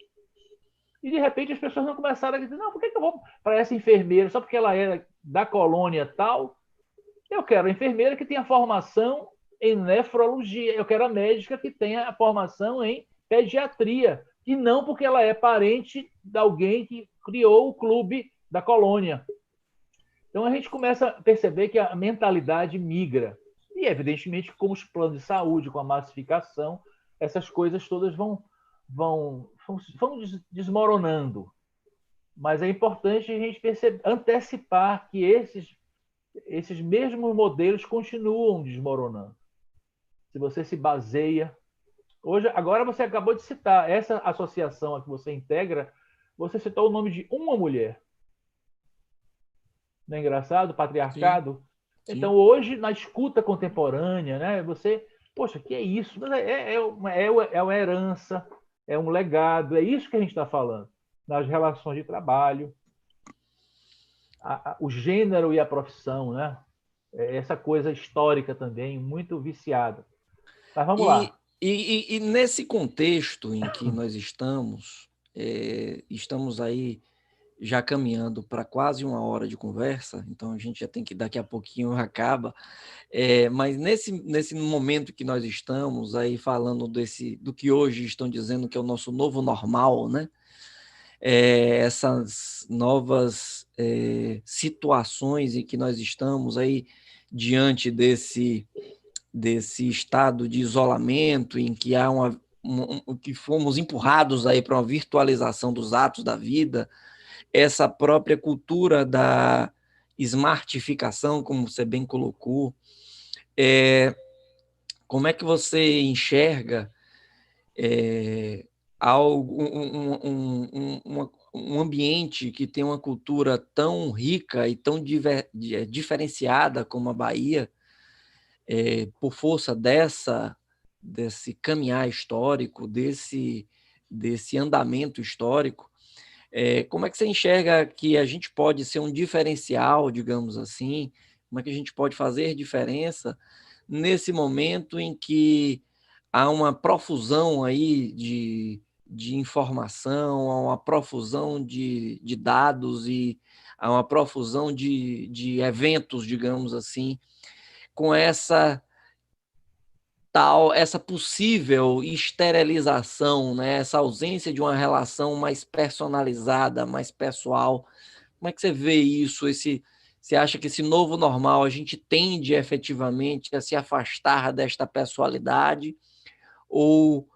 E, de repente, as pessoas não começaram a dizer, não, por que eu vou para essa enfermeira só porque ela era da colônia tal? Eu quero a enfermeira que tenha formação em nefrologia. Eu quero a médica que tenha a formação em pediatria. E não porque ela é parente de alguém que criou o clube da colônia. Então, a gente começa a perceber que a mentalidade migra. E, evidentemente, com os planos de saúde, com a massificação, essas coisas todas vão desmoronando. Mas é importante a gente antecipar que esses mesmos modelos continuam desmoronando. Se você se baseia. Agora você acabou de citar essa associação a que você integra, você citou o nome de uma mulher. Não é engraçado? Sim, Patriarcado. sim. Então, hoje, na escuta contemporânea, né, você, poxa, que é isso? Mas uma herança, é um legado, é isso que a gente está falando. Nas relações de trabalho, o gênero e a profissão, né? Essa coisa histórica também, muito viciada. Mas vamos E, lá. e nesse contexto em que nós estamos aí já caminhando para quase uma hora de conversa, então a gente já tem que, daqui a pouquinho acaba, mas nesse momento que nós estamos aí falando do que hoje estão dizendo que é o nosso novo normal, né? Essas novas situações em que nós estamos aí diante desse estado de isolamento em que há que fomos empurrados aí para uma virtualização dos atos da vida, essa própria cultura da smartificação, como você bem colocou, como é que você enxerga algo, um ambiente que tem uma cultura tão rica e tão diferenciada como a Bahia, por força desse caminhar histórico, desse andamento histórico, Como é que você enxerga que a gente pode ser um diferencial, digamos assim? Como é que a gente pode fazer diferença nesse momento em que há uma profusão aí de informação, há uma profusão de dados e há uma profusão de eventos, digamos assim, com essa possível esterilização, né? Essa ausência de uma relação mais personalizada, mais pessoal. Como é que você vê isso? Você acha que esse novo normal a gente tende efetivamente a se afastar desta pessoalidade? Ou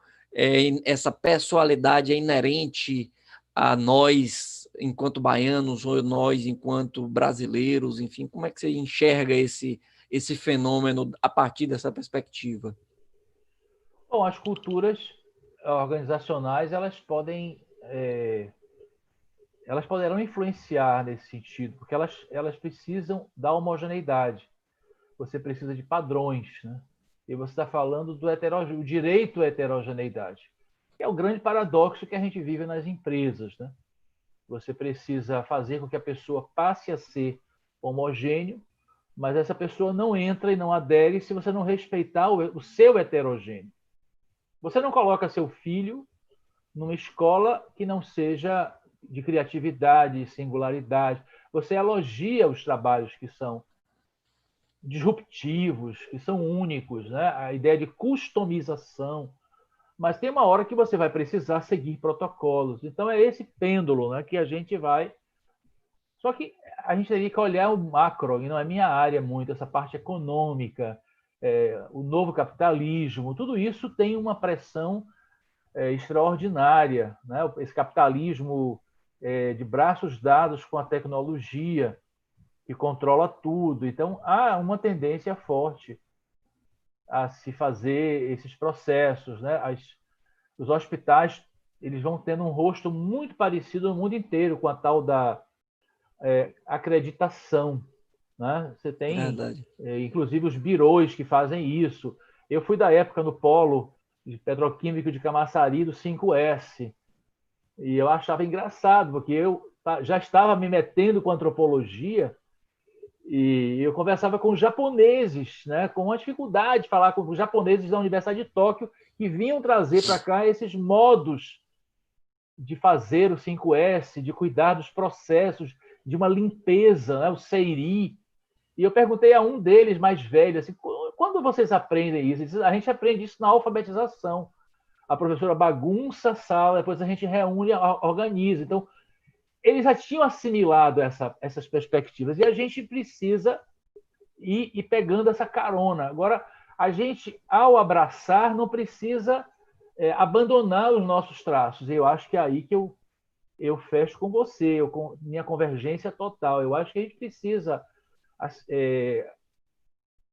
essa pessoalidade é inerente a nós enquanto baianos ou nós enquanto brasileiros? Enfim, como é que você enxerga esse fenômeno a partir dessa perspectiva? Bom, as culturas organizacionais elas poderão influenciar nesse sentido, porque elas precisam da homogeneidade. Você precisa de padrões, né? E você está falando do o direito à heterogeneidade, que é o grande paradoxo que a gente vive nas empresas, né? Você precisa fazer com que a pessoa passe a ser homogêneo, mas essa pessoa não entra e não adere se você não respeitar o seu heterogêneo. Você não coloca seu filho numa escola que não seja de criatividade e singularidade. Você elogia os trabalhos que são disruptivos, que são únicos, né? A ideia de customização. Mas tem uma hora que você vai precisar seguir protocolos. Então é esse pêndulo, né, que a gente vai. Só que a gente teria que olhar o macro, e não é minha área muito, essa parte econômica, o novo capitalismo, tudo isso tem uma pressão extraordinária, né? Esse capitalismo de braços dados com a tecnologia que controla tudo. Então há uma tendência forte a se fazer esses processos, né? Os hospitais eles vão tendo um rosto muito parecido no mundo inteiro com a tal da acreditação, né? Você tem, Verdade. inclusive, os birôs que fazem isso. Eu fui da época no polo de petroquímico de Camaçari do 5S e eu achava engraçado porque eu já estava me metendo com antropologia e eu conversava com os japoneses, né, com uma dificuldade de falar com os japoneses da Universidade de Tóquio que vinham trazer para cá esses modos de fazer o 5S, de cuidar dos processos, de uma limpeza, né, o Seiri. E eu perguntei a um deles, mais velho, assim, quando vocês aprendem isso? Ele disse, a gente aprende isso na alfabetização. A professora bagunça a sala, depois a gente reúne, organiza. Então, eles já tinham assimilado essas perspectivas e a gente precisa ir pegando essa carona. Agora, a gente, ao abraçar, não precisa abandonar os nossos traços. Eu acho que é aí que eu fecho com você, com minha convergência total. Eu acho que a gente precisa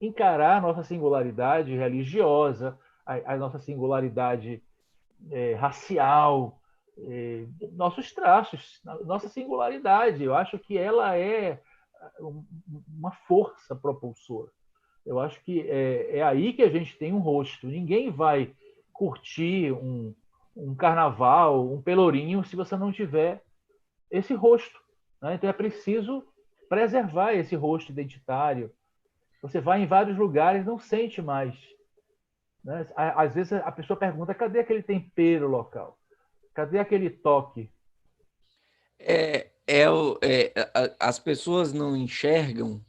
encarar a nossa singularidade religiosa, a nossa singularidade racial, nossos traços, nossa singularidade. Eu acho que ela é uma força propulsora. Eu acho que é aí que a gente tem um rosto. Ninguém vai curtir um carnaval, um pelourinho, se você não tiver esse rosto. Né? Então é preciso preservar esse rosto identitário. Você vai em vários lugares, não sente mais. Né? Às vezes a pessoa pergunta: cadê aquele tempero local? Cadê aquele toque? As pessoas não enxergam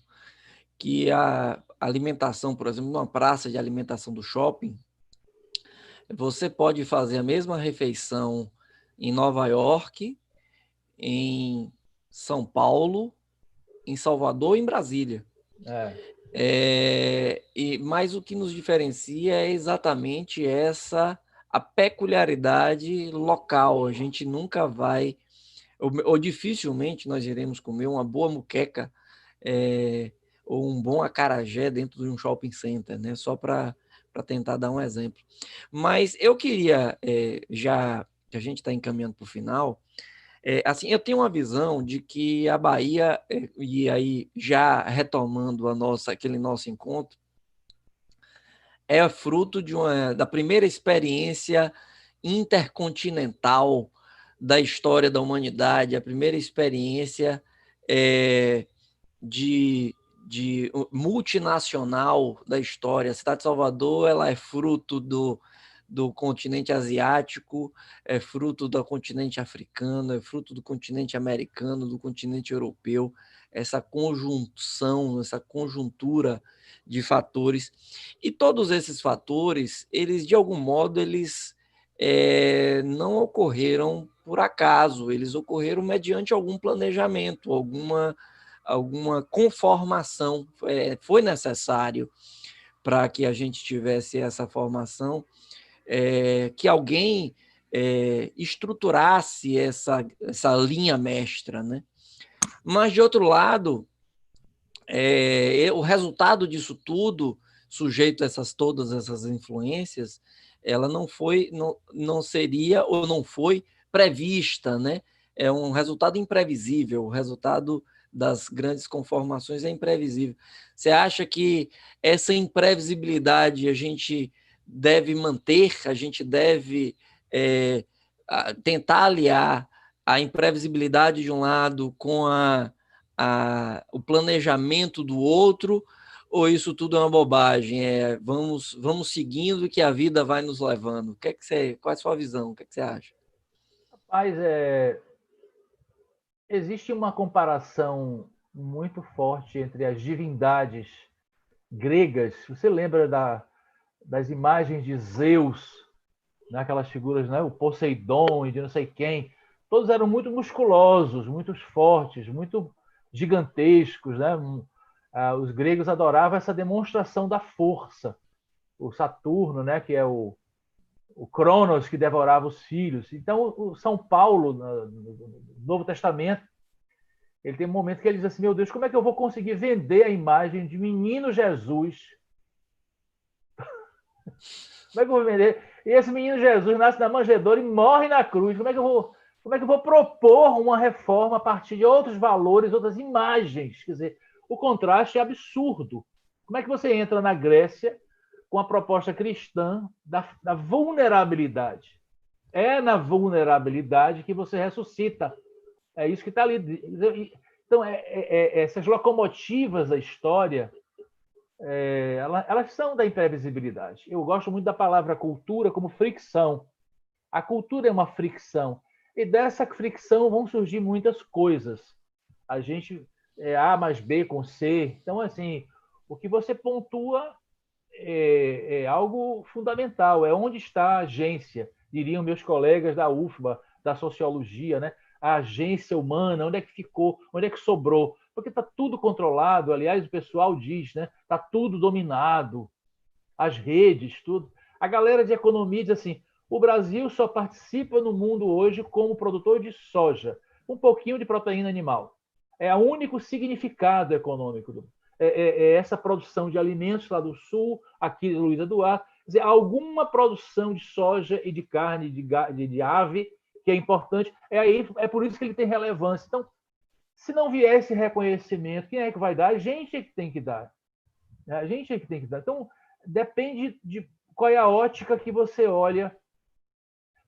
que a alimentação, por exemplo, numa praça de alimentação do shopping, você pode fazer a mesma refeição em Nova York, em São Paulo, em Salvador e em Brasília. Mas o que nos diferencia é exatamente a peculiaridade local. A gente nunca vai, ou dificilmente nós iremos comer uma boa muqueca ou um bom acarajé dentro de um shopping center, né? Só para tentar dar um exemplo. Mas eu queria, já que a gente está encaminhando para o final, assim, eu tenho uma visão de que a Bahia, e aí já retomando aquele nosso encontro, é fruto da primeira experiência intercontinental da história da humanidade, a primeira experiência de multinacional da história. A cidade de Salvador, ela é fruto do continente asiático, é fruto do continente africano, é fruto do continente americano, do continente europeu, essa conjunção, essa conjuntura de fatores. E todos esses fatores, eles, de algum modo, eles não ocorreram por acaso, eles ocorreram mediante algum planejamento, alguma conformação. Foi necessário para que a gente tivesse essa formação, que alguém estruturasse essa linha mestra, né? Mas, de outro lado, o resultado disso tudo, sujeito a todas essas influências, ela não seria ou não foi prevista, né? É um resultado imprevisível, o resultado das grandes conformações é imprevisível. Você acha que essa imprevisibilidade a gente deve manter, a gente deve tentar aliar a imprevisibilidade de um lado com o planejamento do outro, ou isso tudo é uma bobagem? Vamos seguindo que a vida vai nos levando. Qual é a sua visão? O que você acha? Rapaz, existe uma comparação muito forte entre as divindades gregas. Você lembra das imagens de Zeus, né? Aquelas figuras, né? O Poseidon e de não sei quem. Todos eram muito musculosos, muito fortes, muito gigantescos, né? Os gregos adoravam essa demonstração da força. O Saturno, né? Que é o Cronos, que devorava os filhos. Então, o São Paulo, no Novo Testamento, ele tem um momento que ele diz assim: meu Deus, como é que eu vou conseguir vender a imagem de menino Jesus? Como é que eu vou vender? E esse menino Jesus nasce na manjedoura e morre na cruz. Como é que eu vou propor uma reforma a partir de outros valores, outras imagens? Quer dizer, o contraste é absurdo. Como é que você entra na Grécia com a proposta cristã da vulnerabilidade? É na vulnerabilidade que você ressuscita. É isso que está ali. Então, essas locomotivas da história, elas são da imprevisibilidade. Eu gosto muito da palavra cultura como fricção. A cultura é uma fricção. E dessa fricção vão surgir muitas coisas. A gente é A mais B com C. Então, assim, o que você pontua é algo fundamental. É onde está a agência, diriam meus colegas da UFBA, da sociologia, né? A agência humana, onde é que ficou, onde é que sobrou? Porque está tudo controlado, aliás, o pessoal diz, né? Está tudo dominado, as redes, tudo. A galera de economia diz assim: o Brasil só participa no mundo hoje como produtor de soja, um pouquinho de proteína animal. É o único significado econômico essa produção de alimentos lá do sul, aqui de Luiz Eduardo, quer dizer, alguma produção de soja e de carne de ave que é importante, é por isso que ele tem relevância. Então, se não vier esse reconhecimento, quem é que vai dar? A gente é que tem que dar. A gente é que tem que dar. Então, depende de qual é a ótica que você olha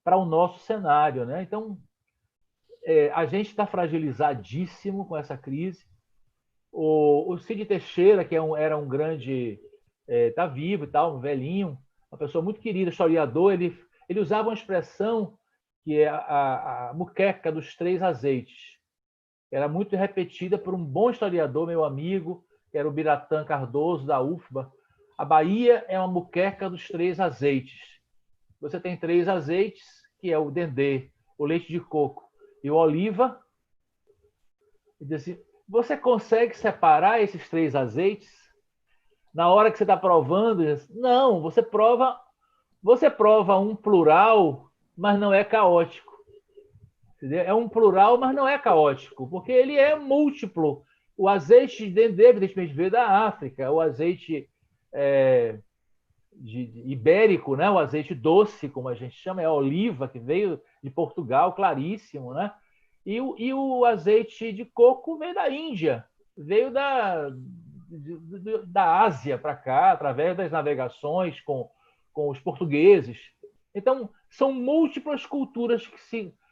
para o nosso cenário, né? Então, a gente está fragilizadíssimo com essa crise. O Cid Teixeira, que era um grande, está vivo e tal, um velhinho, uma pessoa muito querida, historiador, ele usava uma expressão que é a muqueca dos três azeites. Era muito repetida por um bom historiador, meu amigo, que era o Biratã Cardoso, da UFBA. A Bahia é uma muqueca dos três azeites. Você tem três azeites, que é o dendê, o leite de coco e o oliva. E diz assim, você consegue separar esses três azeites? Na hora que você está provando, não, você prova um plural, mas não é caótico. Entendeu? É um plural, mas não é caótico, porque ele é múltiplo. O azeite de dendê, evidentemente, veio da África, o azeite ibérico, né? O azeite doce, como a gente chama, é a oliva, que veio de Portugal, claríssimo, né? E o azeite de coco veio da Índia, veio da Ásia para cá, através das navegações com os portugueses. Então, são múltiplas culturas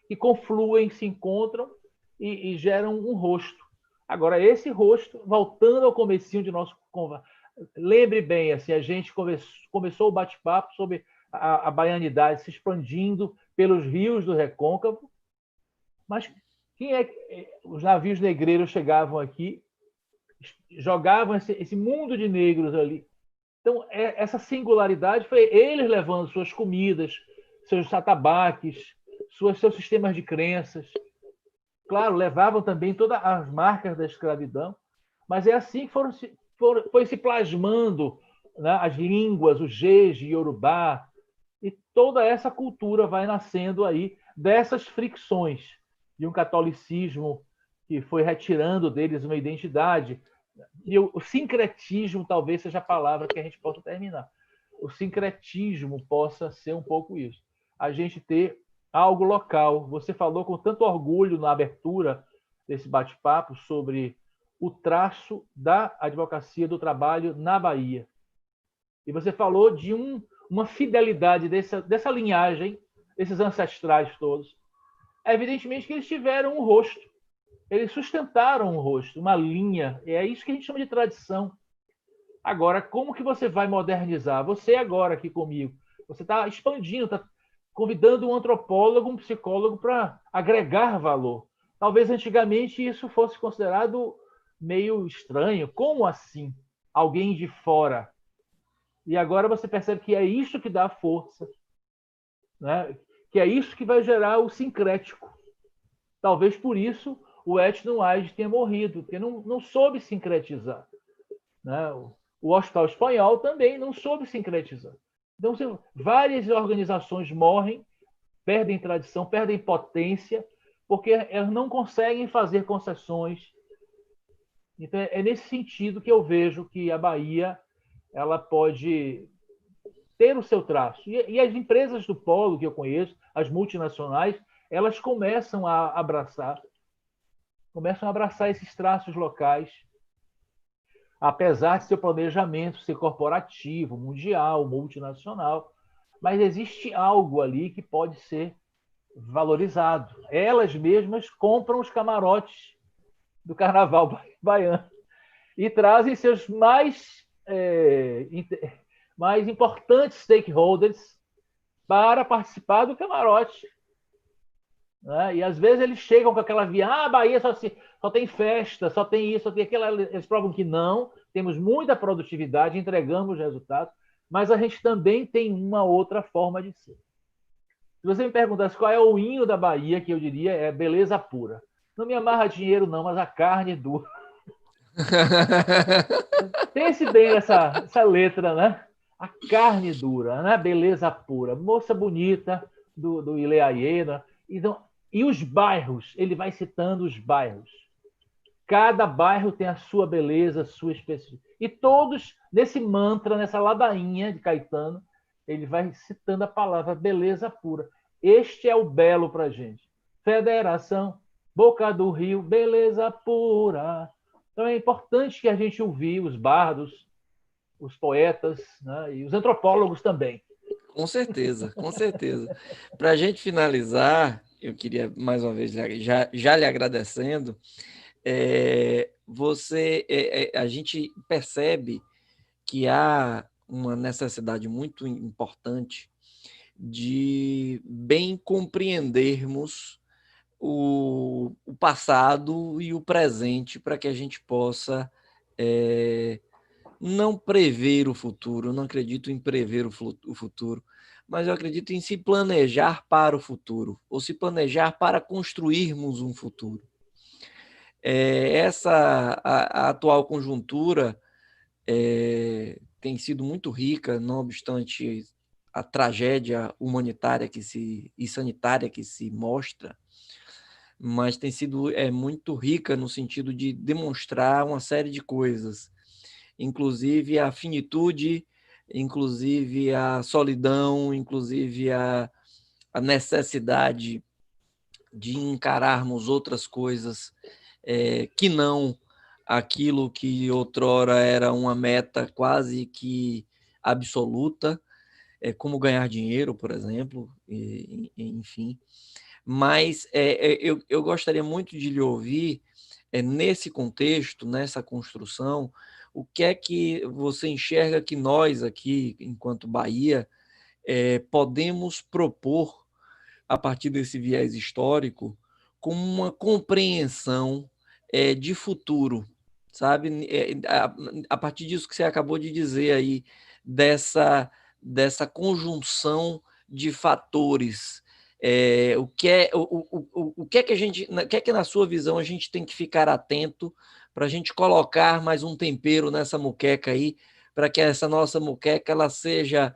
que confluem, se encontram e geram um rosto. Agora, esse rosto, voltando ao comecinho de nosso conversa, lembre bem, assim, a gente começou o bate-papo sobre a baianidade se expandindo pelos rios do Recôncavo, mas os navios negreiros chegavam aqui, jogavam esse mundo de negros ali. Então, essa singularidade foi eles levando suas comidas, seus atabaques, seus sistemas de crenças. Claro, levavam também todas as marcas da escravidão, mas é assim que foi se plasmando, né, as línguas, o jeje, iorubá, e toda essa cultura vai nascendo aí dessas fricções de um catolicismo que foi retirando deles uma identidade. E o sincretismo talvez seja a palavra que a gente possa terminar. O sincretismo possa ser um pouco isso. A gente ter algo local. Você falou com tanto orgulho na abertura desse bate-papo sobre o traço da advocacia do trabalho na Bahia. E você falou de uma fidelidade dessa linhagem, desses ancestrais todos. Evidentemente que eles tiveram um rosto. Eles sustentaram um rosto, uma linha. E é isso que a gente chama de tradição. Agora, como que você vai modernizar? Você agora aqui comigo, você está expandindo, está convidando um antropólogo, um psicólogo para agregar valor. Talvez antigamente isso fosse considerado meio estranho. Como assim? Alguém de fora. E agora você percebe que é isso que dá força, né? Que é isso que vai gerar o sincrético. Talvez por isso o Etno Aide tenha morrido, porque não soube sincretizar. Né? O Hospital Espanhol também não soube sincretizar. Então, várias organizações morrem, perdem tradição, perdem potência, porque elas não conseguem fazer concessões. Então, é nesse sentido que eu vejo que a Bahia ela pode ter o seu traço. E as empresas do polo que eu conheço, as multinacionais, elas começam a abraçar esses traços locais, apesar de seu planejamento ser corporativo, mundial, multinacional, mas existe algo ali que pode ser valorizado. Elas mesmas compram os camarotes do carnaval baiano e trazem seus mais importantes stakeholders para participar do camarote. Né? E às vezes eles chegam com aquela a Bahia só tem festa, só tem isso, só tem aquilo. Eles provam que não, temos muita produtividade, entregamos resultados, mas a gente também tem uma outra forma de ser. Se você me perguntasse qual é o hino da Bahia, que eu diria é beleza pura. Não me amarra dinheiro, não, mas a carne dura. Pense bem essa letra, né? A carne dura, né? Beleza pura. Moça bonita do Ileaie. Né? Então, e os bairros, ele vai citando os bairros. Cada bairro tem a sua beleza, a sua especificidade. E todos, nesse mantra, nessa ladainha de Caetano, ele vai citando a palavra beleza pura. Este é o belo para a gente. Federação, Boca do Rio, beleza pura. Então é importante que a gente ouvir os bardos, os poetas, né? E os antropólogos também. Com certeza, com certeza. Para a gente finalizar, eu queria mais uma vez já lhe agradecendo. A gente percebe que há uma necessidade muito importante de bem compreendermos o passado e o presente para que a gente possa não prever o futuro. Eu não acredito em prever o futuro, mas eu acredito em se planejar para o futuro, ou se planejar para construirmos um futuro. A atual conjuntura tem sido muito rica, não obstante a tragédia humanitária e sanitária que se mostra, mas tem sido muito rica no sentido de demonstrar uma série de coisas, inclusive a finitude, inclusive a solidão, inclusive a necessidade de encararmos outras coisas que não aquilo que outrora era uma meta quase que absoluta, como ganhar dinheiro, por exemplo, enfim. Mas eu gostaria muito de lhe ouvir, nesse contexto, nessa construção, o que é que você enxerga que nós aqui, enquanto Bahia, podemos propor a partir desse viés histórico como uma compreensão de futuro, sabe? A partir disso que você acabou de dizer aí, dessa conjunção de fatores. O que é que o que é que na sua visão a gente tem que ficar atento para a gente colocar mais um tempero nessa moqueca aí, para que essa nossa moqueca ela seja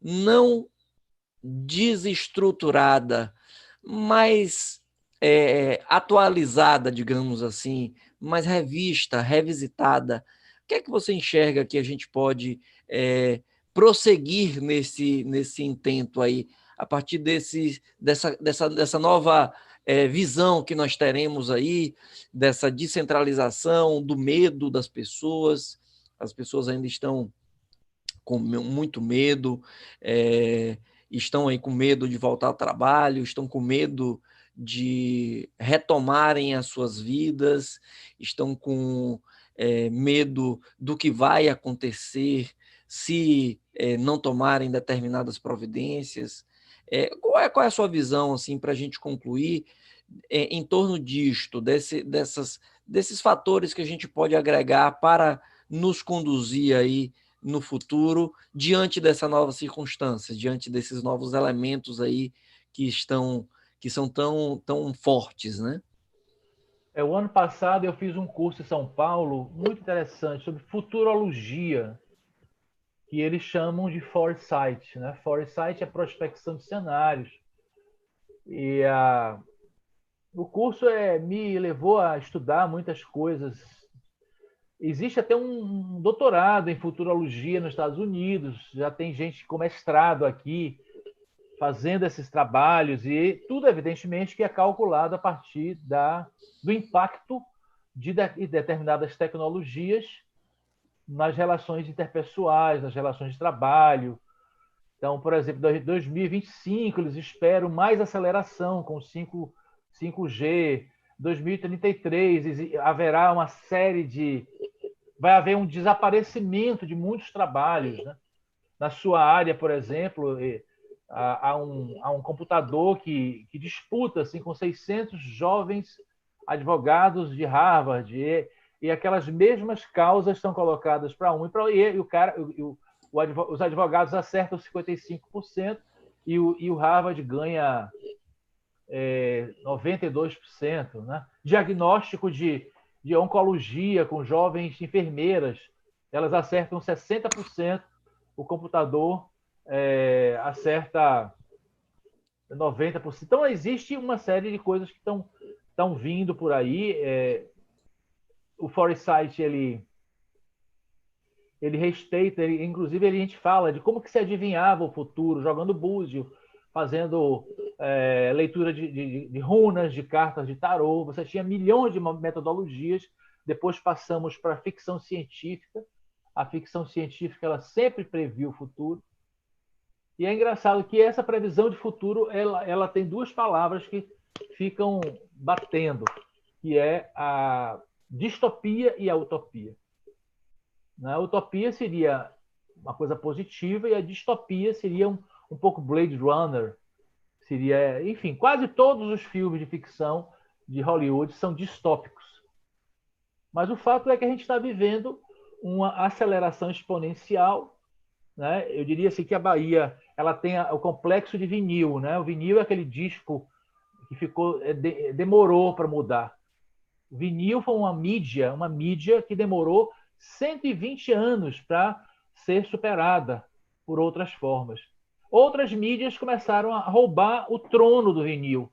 não desestruturada, mais atualizada, digamos assim, mais revista, revisitada. O que é que você enxerga que a gente pode prosseguir nesse intento aí, a partir dessa nova visão que nós teremos aí, dessa descentralização, do medo das pessoas? As pessoas ainda estão com muito medo, estão aí com medo de voltar ao trabalho, estão com medo de retomarem as suas vidas, estão com medo do que vai acontecer se não tomarem determinadas providências. Qual é a sua visão assim, para a gente concluir em torno disto, desses fatores que a gente pode agregar para nos conduzir aí no futuro, diante dessa nova circunstância, diante desses novos elementos aí que são tão fortes, né? O ano passado eu fiz um curso em São Paulo muito interessante sobre futurologia, que eles chamam de foresight, né? Foresight é prospecção de cenários. E o curso me levou a estudar muitas coisas. Existe até um doutorado em futurologia nos Estados Unidos, já tem gente com mestrado aqui fazendo esses trabalhos, e tudo, evidentemente, que é calculado a partir do impacto de determinadas tecnologias nas relações interpessoais, nas relações de trabalho. Então, por exemplo, em 2025, eles esperam mais aceleração com 5G. 2033, haverá uma série de... Vai haver um desaparecimento de muitos trabalhos, né? Na sua área, por exemplo, há um computador que disputa assim, com 600 jovens advogados de Harvard, e aquelas mesmas causas são colocadas para um e para os advogados acertam 55% e o Harvard ganha 92%. Né? Diagnóstico de oncologia com jovens enfermeiras, elas acertam 60%, o computador acerta 90%. Então, existe uma série de coisas que estão vindo por aí. O Foresight, ele restaita, inclusive a gente fala de como que se adivinhava o futuro, jogando búzio, fazendo leitura de runas, de cartas de tarô. Você tinha milhões de metodologias. Depois passamos para a ficção científica. A ficção científica ela sempre previu o futuro. E é engraçado que essa previsão de futuro ela tem duas palavras que ficam batendo, que é a distopia e a utopia. A utopia seria uma coisa positiva e a distopia seria um pouco Blade Runner. Seria, enfim, quase todos os filmes de ficção de Hollywood são distópicos. Mas o fato é que a gente está vivendo uma aceleração exponencial, né? Eu diria assim que a Bahia ela tem o complexo de vinil, né? O vinil é aquele disco que demorou para mudar. O vinil foi uma mídia que demorou 120 anos para ser superada por outras formas. Outras mídias começaram a roubar o trono do vinil.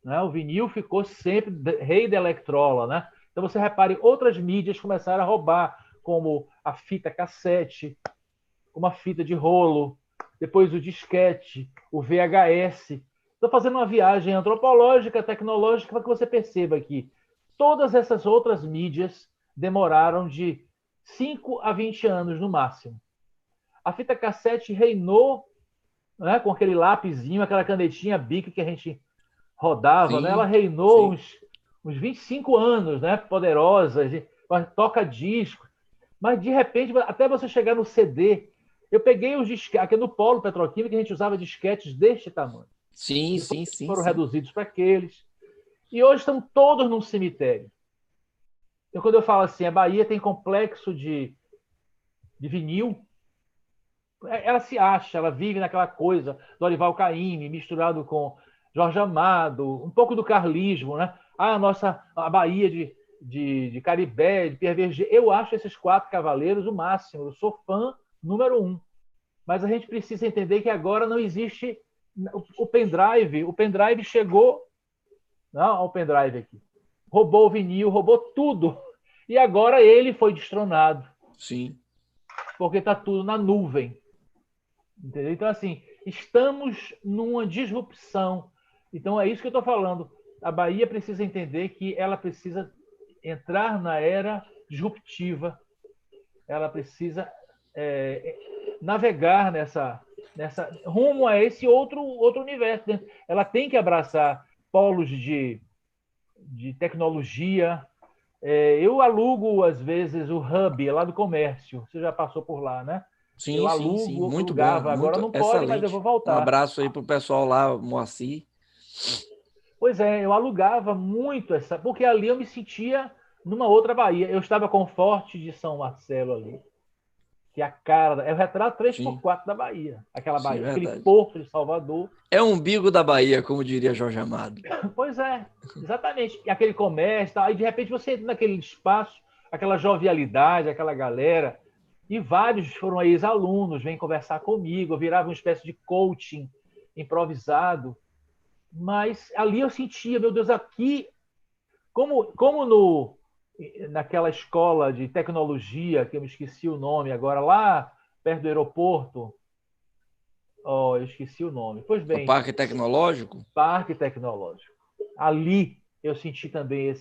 Né? O vinil ficou sempre rei da Electrola. Né? Então você repare, outras mídias começaram a roubar, como a fita cassete, uma fita de rolo, depois o disquete, o VHS. Estou fazendo uma viagem antropológica, tecnológica, para que você perceba que todas essas outras mídias demoraram de 5 a 20 anos no máximo. A fita cassete reinou, né, com aquele lapisinho, aquela canetinha Bic que a gente rodava, né? Ela Sim, reinou sim. uns 25 anos, né? Poderosa, toca disco. Mas, de repente, até você chegar no CD, eu peguei os disquetes, aqui no Polo Petroquímica, a gente usava disquetes deste tamanho. Sim, Depois sim, sim, foram sim. reduzidos para aqueles. E hoje estão todos num cemitério. Então, quando eu falo assim, a Bahia tem complexo de vinil, ela se acha, ela vive naquela coisa do Orival Caymmi, misturado com Jorge Amado, um pouco do carlismo, né? A Bahia de Caribé, de Pierre Verger. Eu acho esses quatro cavaleiros o máximo. Eu sou fã número um. Mas a gente precisa entender que agora não existe o pendrive. O pendrive chegou, não, ao pendrive aqui, roubou o vinil, roubou tudo. E agora ele foi destronado, Sim. porque está tudo na nuvem. Entendeu? Então, assim, estamos numa disrupção. Então, é isso que eu estou falando. A Bahia precisa entender que ela precisa entrar na era disruptiva, ela precisa navegar nessa rumo a esse outro universo. Ela tem que abraçar polos de tecnologia. Eu alugo, às vezes, o Hub lá do comércio. Você já passou por lá, né? Eu Sim, sim, sim. alugo, Muito bom, alugava. Agora muito não pode, mas eu vou excelente. Um voltar. abraço aí pro pessoal lá, Moacir. Pois é, eu alugava muito essa, porque ali eu me sentia numa outra Bahia. Eu estava com o Forte de São Marcelo ali, que é a cara, é o retrato três por Sim, quatro da Bahia, aquela sim, Bahia, aquele verdade. porto de Salvador. É o umbigo da Bahia, como diria Jorge Amado. Pois é, exatamente. E aquele comércio, tal, e de repente você entra naquele espaço, aquela jovialidade, aquela galera, e vários foram aí ex-alunos, vêm conversar comigo, eu virava uma espécie de coaching improvisado, mas ali eu sentia, meu Deus, aqui, como naquela escola de tecnologia, que eu me esqueci o nome agora, lá perto do aeroporto, oh, eu esqueci o nome. Pois O bem, Parque Tecnológico? parque tecnológico. Ali eu senti também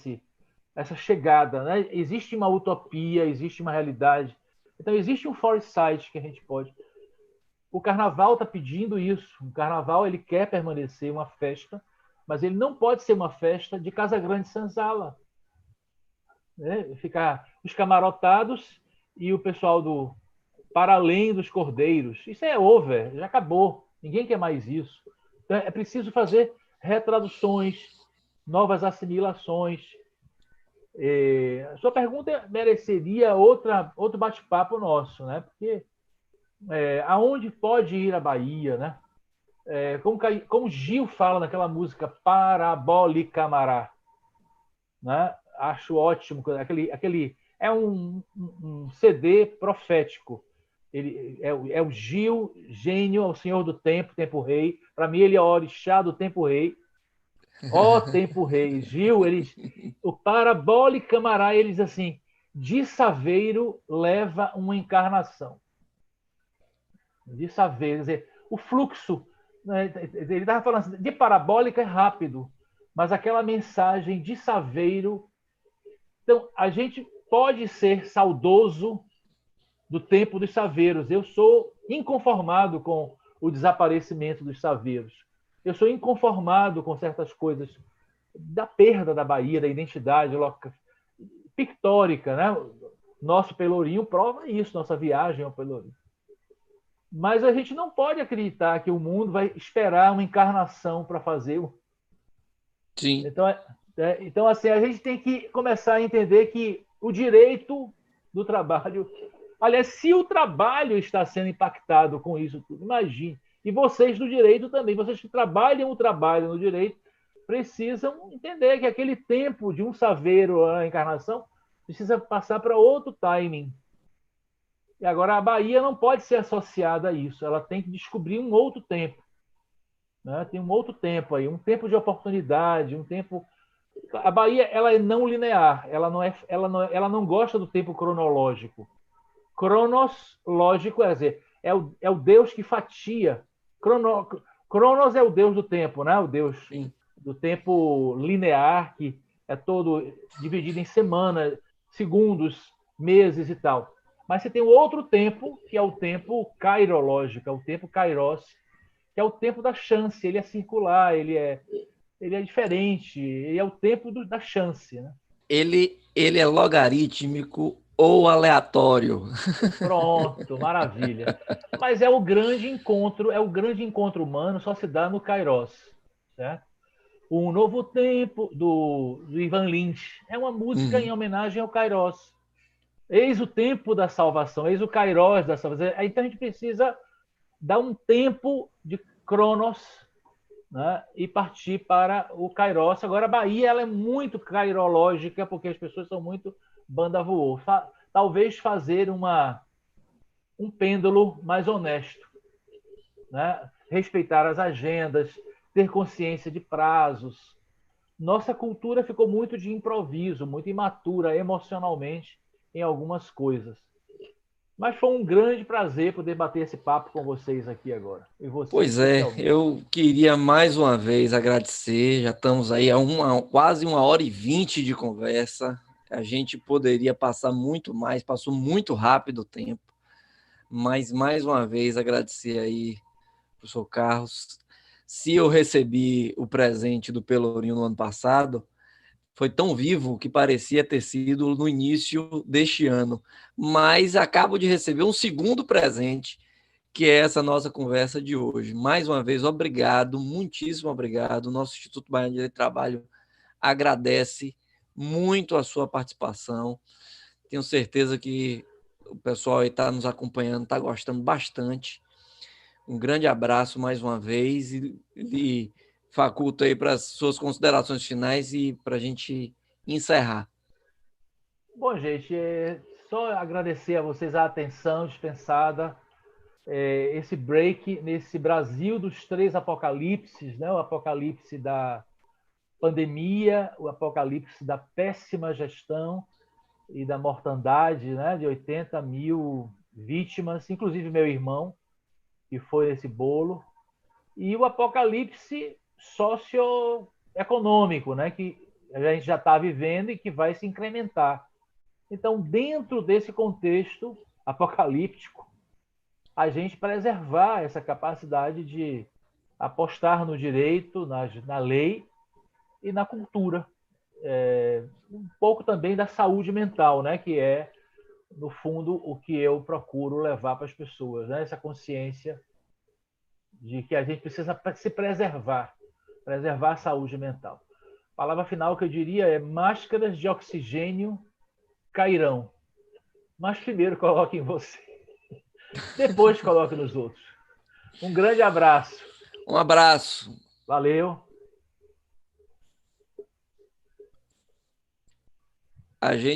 essa chegada, né? Existe uma utopia, existe uma realidade. Então existe um foresight que a gente pode. O Carnaval está pedindo isso. O Carnaval ele quer permanecer uma festa, mas ele não pode ser uma festa de Casa Grande Senzala, né? Ficar os camarotados e o pessoal do para além dos cordeiros. Isso é over, já acabou. Ninguém quer mais isso. Então, é preciso fazer retraduções, novas assimilações. A sua pergunta mereceria outro bate-papo nosso, né? Porque aonde pode ir a Bahia, né? Como Gil fala naquela música Parabólica Mará, né? Acho ótimo. Aquele é um CD profético. Ele é o Gil, gênio, é o senhor do tempo, tempo rei. Para mim, ele é o orixá do tempo rei. Ó tempo rei. Gil, o Parabólica Mará, eles assim, de Saveiro leva uma encarnação. De Saveiro, quer dizer, o fluxo, né, ele estava falando assim, de parabólica é rápido, mas aquela mensagem de Saveiro. Então, a gente pode ser saudoso do tempo dos saveiros. Eu sou inconformado com o desaparecimento dos saveiros. Eu sou inconformado com certas coisas da perda da Bahia, da identidade pictórica, né? Nosso Pelourinho prova isso, nossa viagem ao Pelourinho. Mas a gente não pode acreditar que o mundo vai esperar uma encarnação para fazer. Sim, Então, assim, a gente tem que começar a entender que o direito do trabalho. Aliás, se o trabalho está sendo impactado com isso tudo, imagine. E vocês do direito também, vocês que trabalham o trabalho no direito, precisam entender que aquele tempo de um saveiro a encarnação precisa passar para outro timing. E agora a Bahia não pode ser associada a isso, ela tem que descobrir um outro tempo. Né? Tem um outro tempo aí, um tempo de oportunidade, um tempo. A Bahia ela é não linear, ela não gosta do tempo cronológico. Cronos, lógico, quer dizer, é o Deus que fatia. Cronos é o Deus do tempo, né? O Deus sim. do tempo linear, que é todo dividido em semanas, segundos, meses e tal. Mas você tem o outro tempo, que é o tempo kairológico, é o tempo kairos, que é o tempo da chance. Ele é circular, ele é ele é diferente, ele é o tempo da chance, né? Ele é logarítmico ou aleatório? Pronto, maravilha. Mas é o grande encontro humano, só se dá no Kairos, certo? Um Novo Tempo, do Ivan Lins. É uma música em Uhum. homenagem ao Kairos. Eis o tempo da salvação, eis o Kairos da salvação. Então a gente precisa dar um tempo de Cronos, né, e partir para o Kairos. Agora, a Bahia ela é muito cairológica, porque as pessoas são muito banda voou. Talvez fazer um pêndulo mais honesto, né? Respeitar as agendas, ter consciência de prazos. Nossa cultura ficou muito de improviso, muito imatura emocionalmente em algumas coisas. Mas foi um grande prazer poder bater esse papo com vocês aqui agora. E você Pois é, especialmente. eu queria mais uma vez agradecer. Já estamos aí a quase 1h20 de conversa. A gente poderia passar muito mais, passou muito rápido o tempo. Mas mais uma vez agradecer aí, professor Carlos. Se eu recebi o presente do Pelourinho no ano passado, foi tão vivo que parecia ter sido no início deste ano. Mas acabo de receber um segundo presente, que é essa nossa conversa de hoje. Mais uma vez, obrigado, muitíssimo obrigado. O nosso Instituto Baiano de Direito do Trabalho agradece muito a sua participação. Tenho certeza que o pessoal aí está nos acompanhando, está gostando bastante. Um grande abraço mais uma vez e faculto aí para as suas considerações finais e para a gente encerrar. Bom, gente, só agradecer a vocês a atenção dispensada, esse break nesse Brasil dos três apocalipses, né? O apocalipse da pandemia, o apocalipse da péssima gestão e da mortandade, né? De 80 mil vítimas, inclusive meu irmão, que foi esse bolo, e o apocalipse socioeconômico, né? Que a gente já está vivendo e que vai se incrementar. Então, dentro desse contexto apocalíptico, a gente preservar essa capacidade de apostar no direito, na lei e na cultura. Um pouco também da saúde mental, né? Que é, no fundo, o que eu procuro levar para as pessoas, né? Essa consciência de que a gente precisa se preservar a saúde mental. A palavra final que eu diria é: máscaras de oxigênio cairão. Mas primeiro coloque em você, depois coloque nos outros. Um grande abraço. Um abraço. Valeu. A gente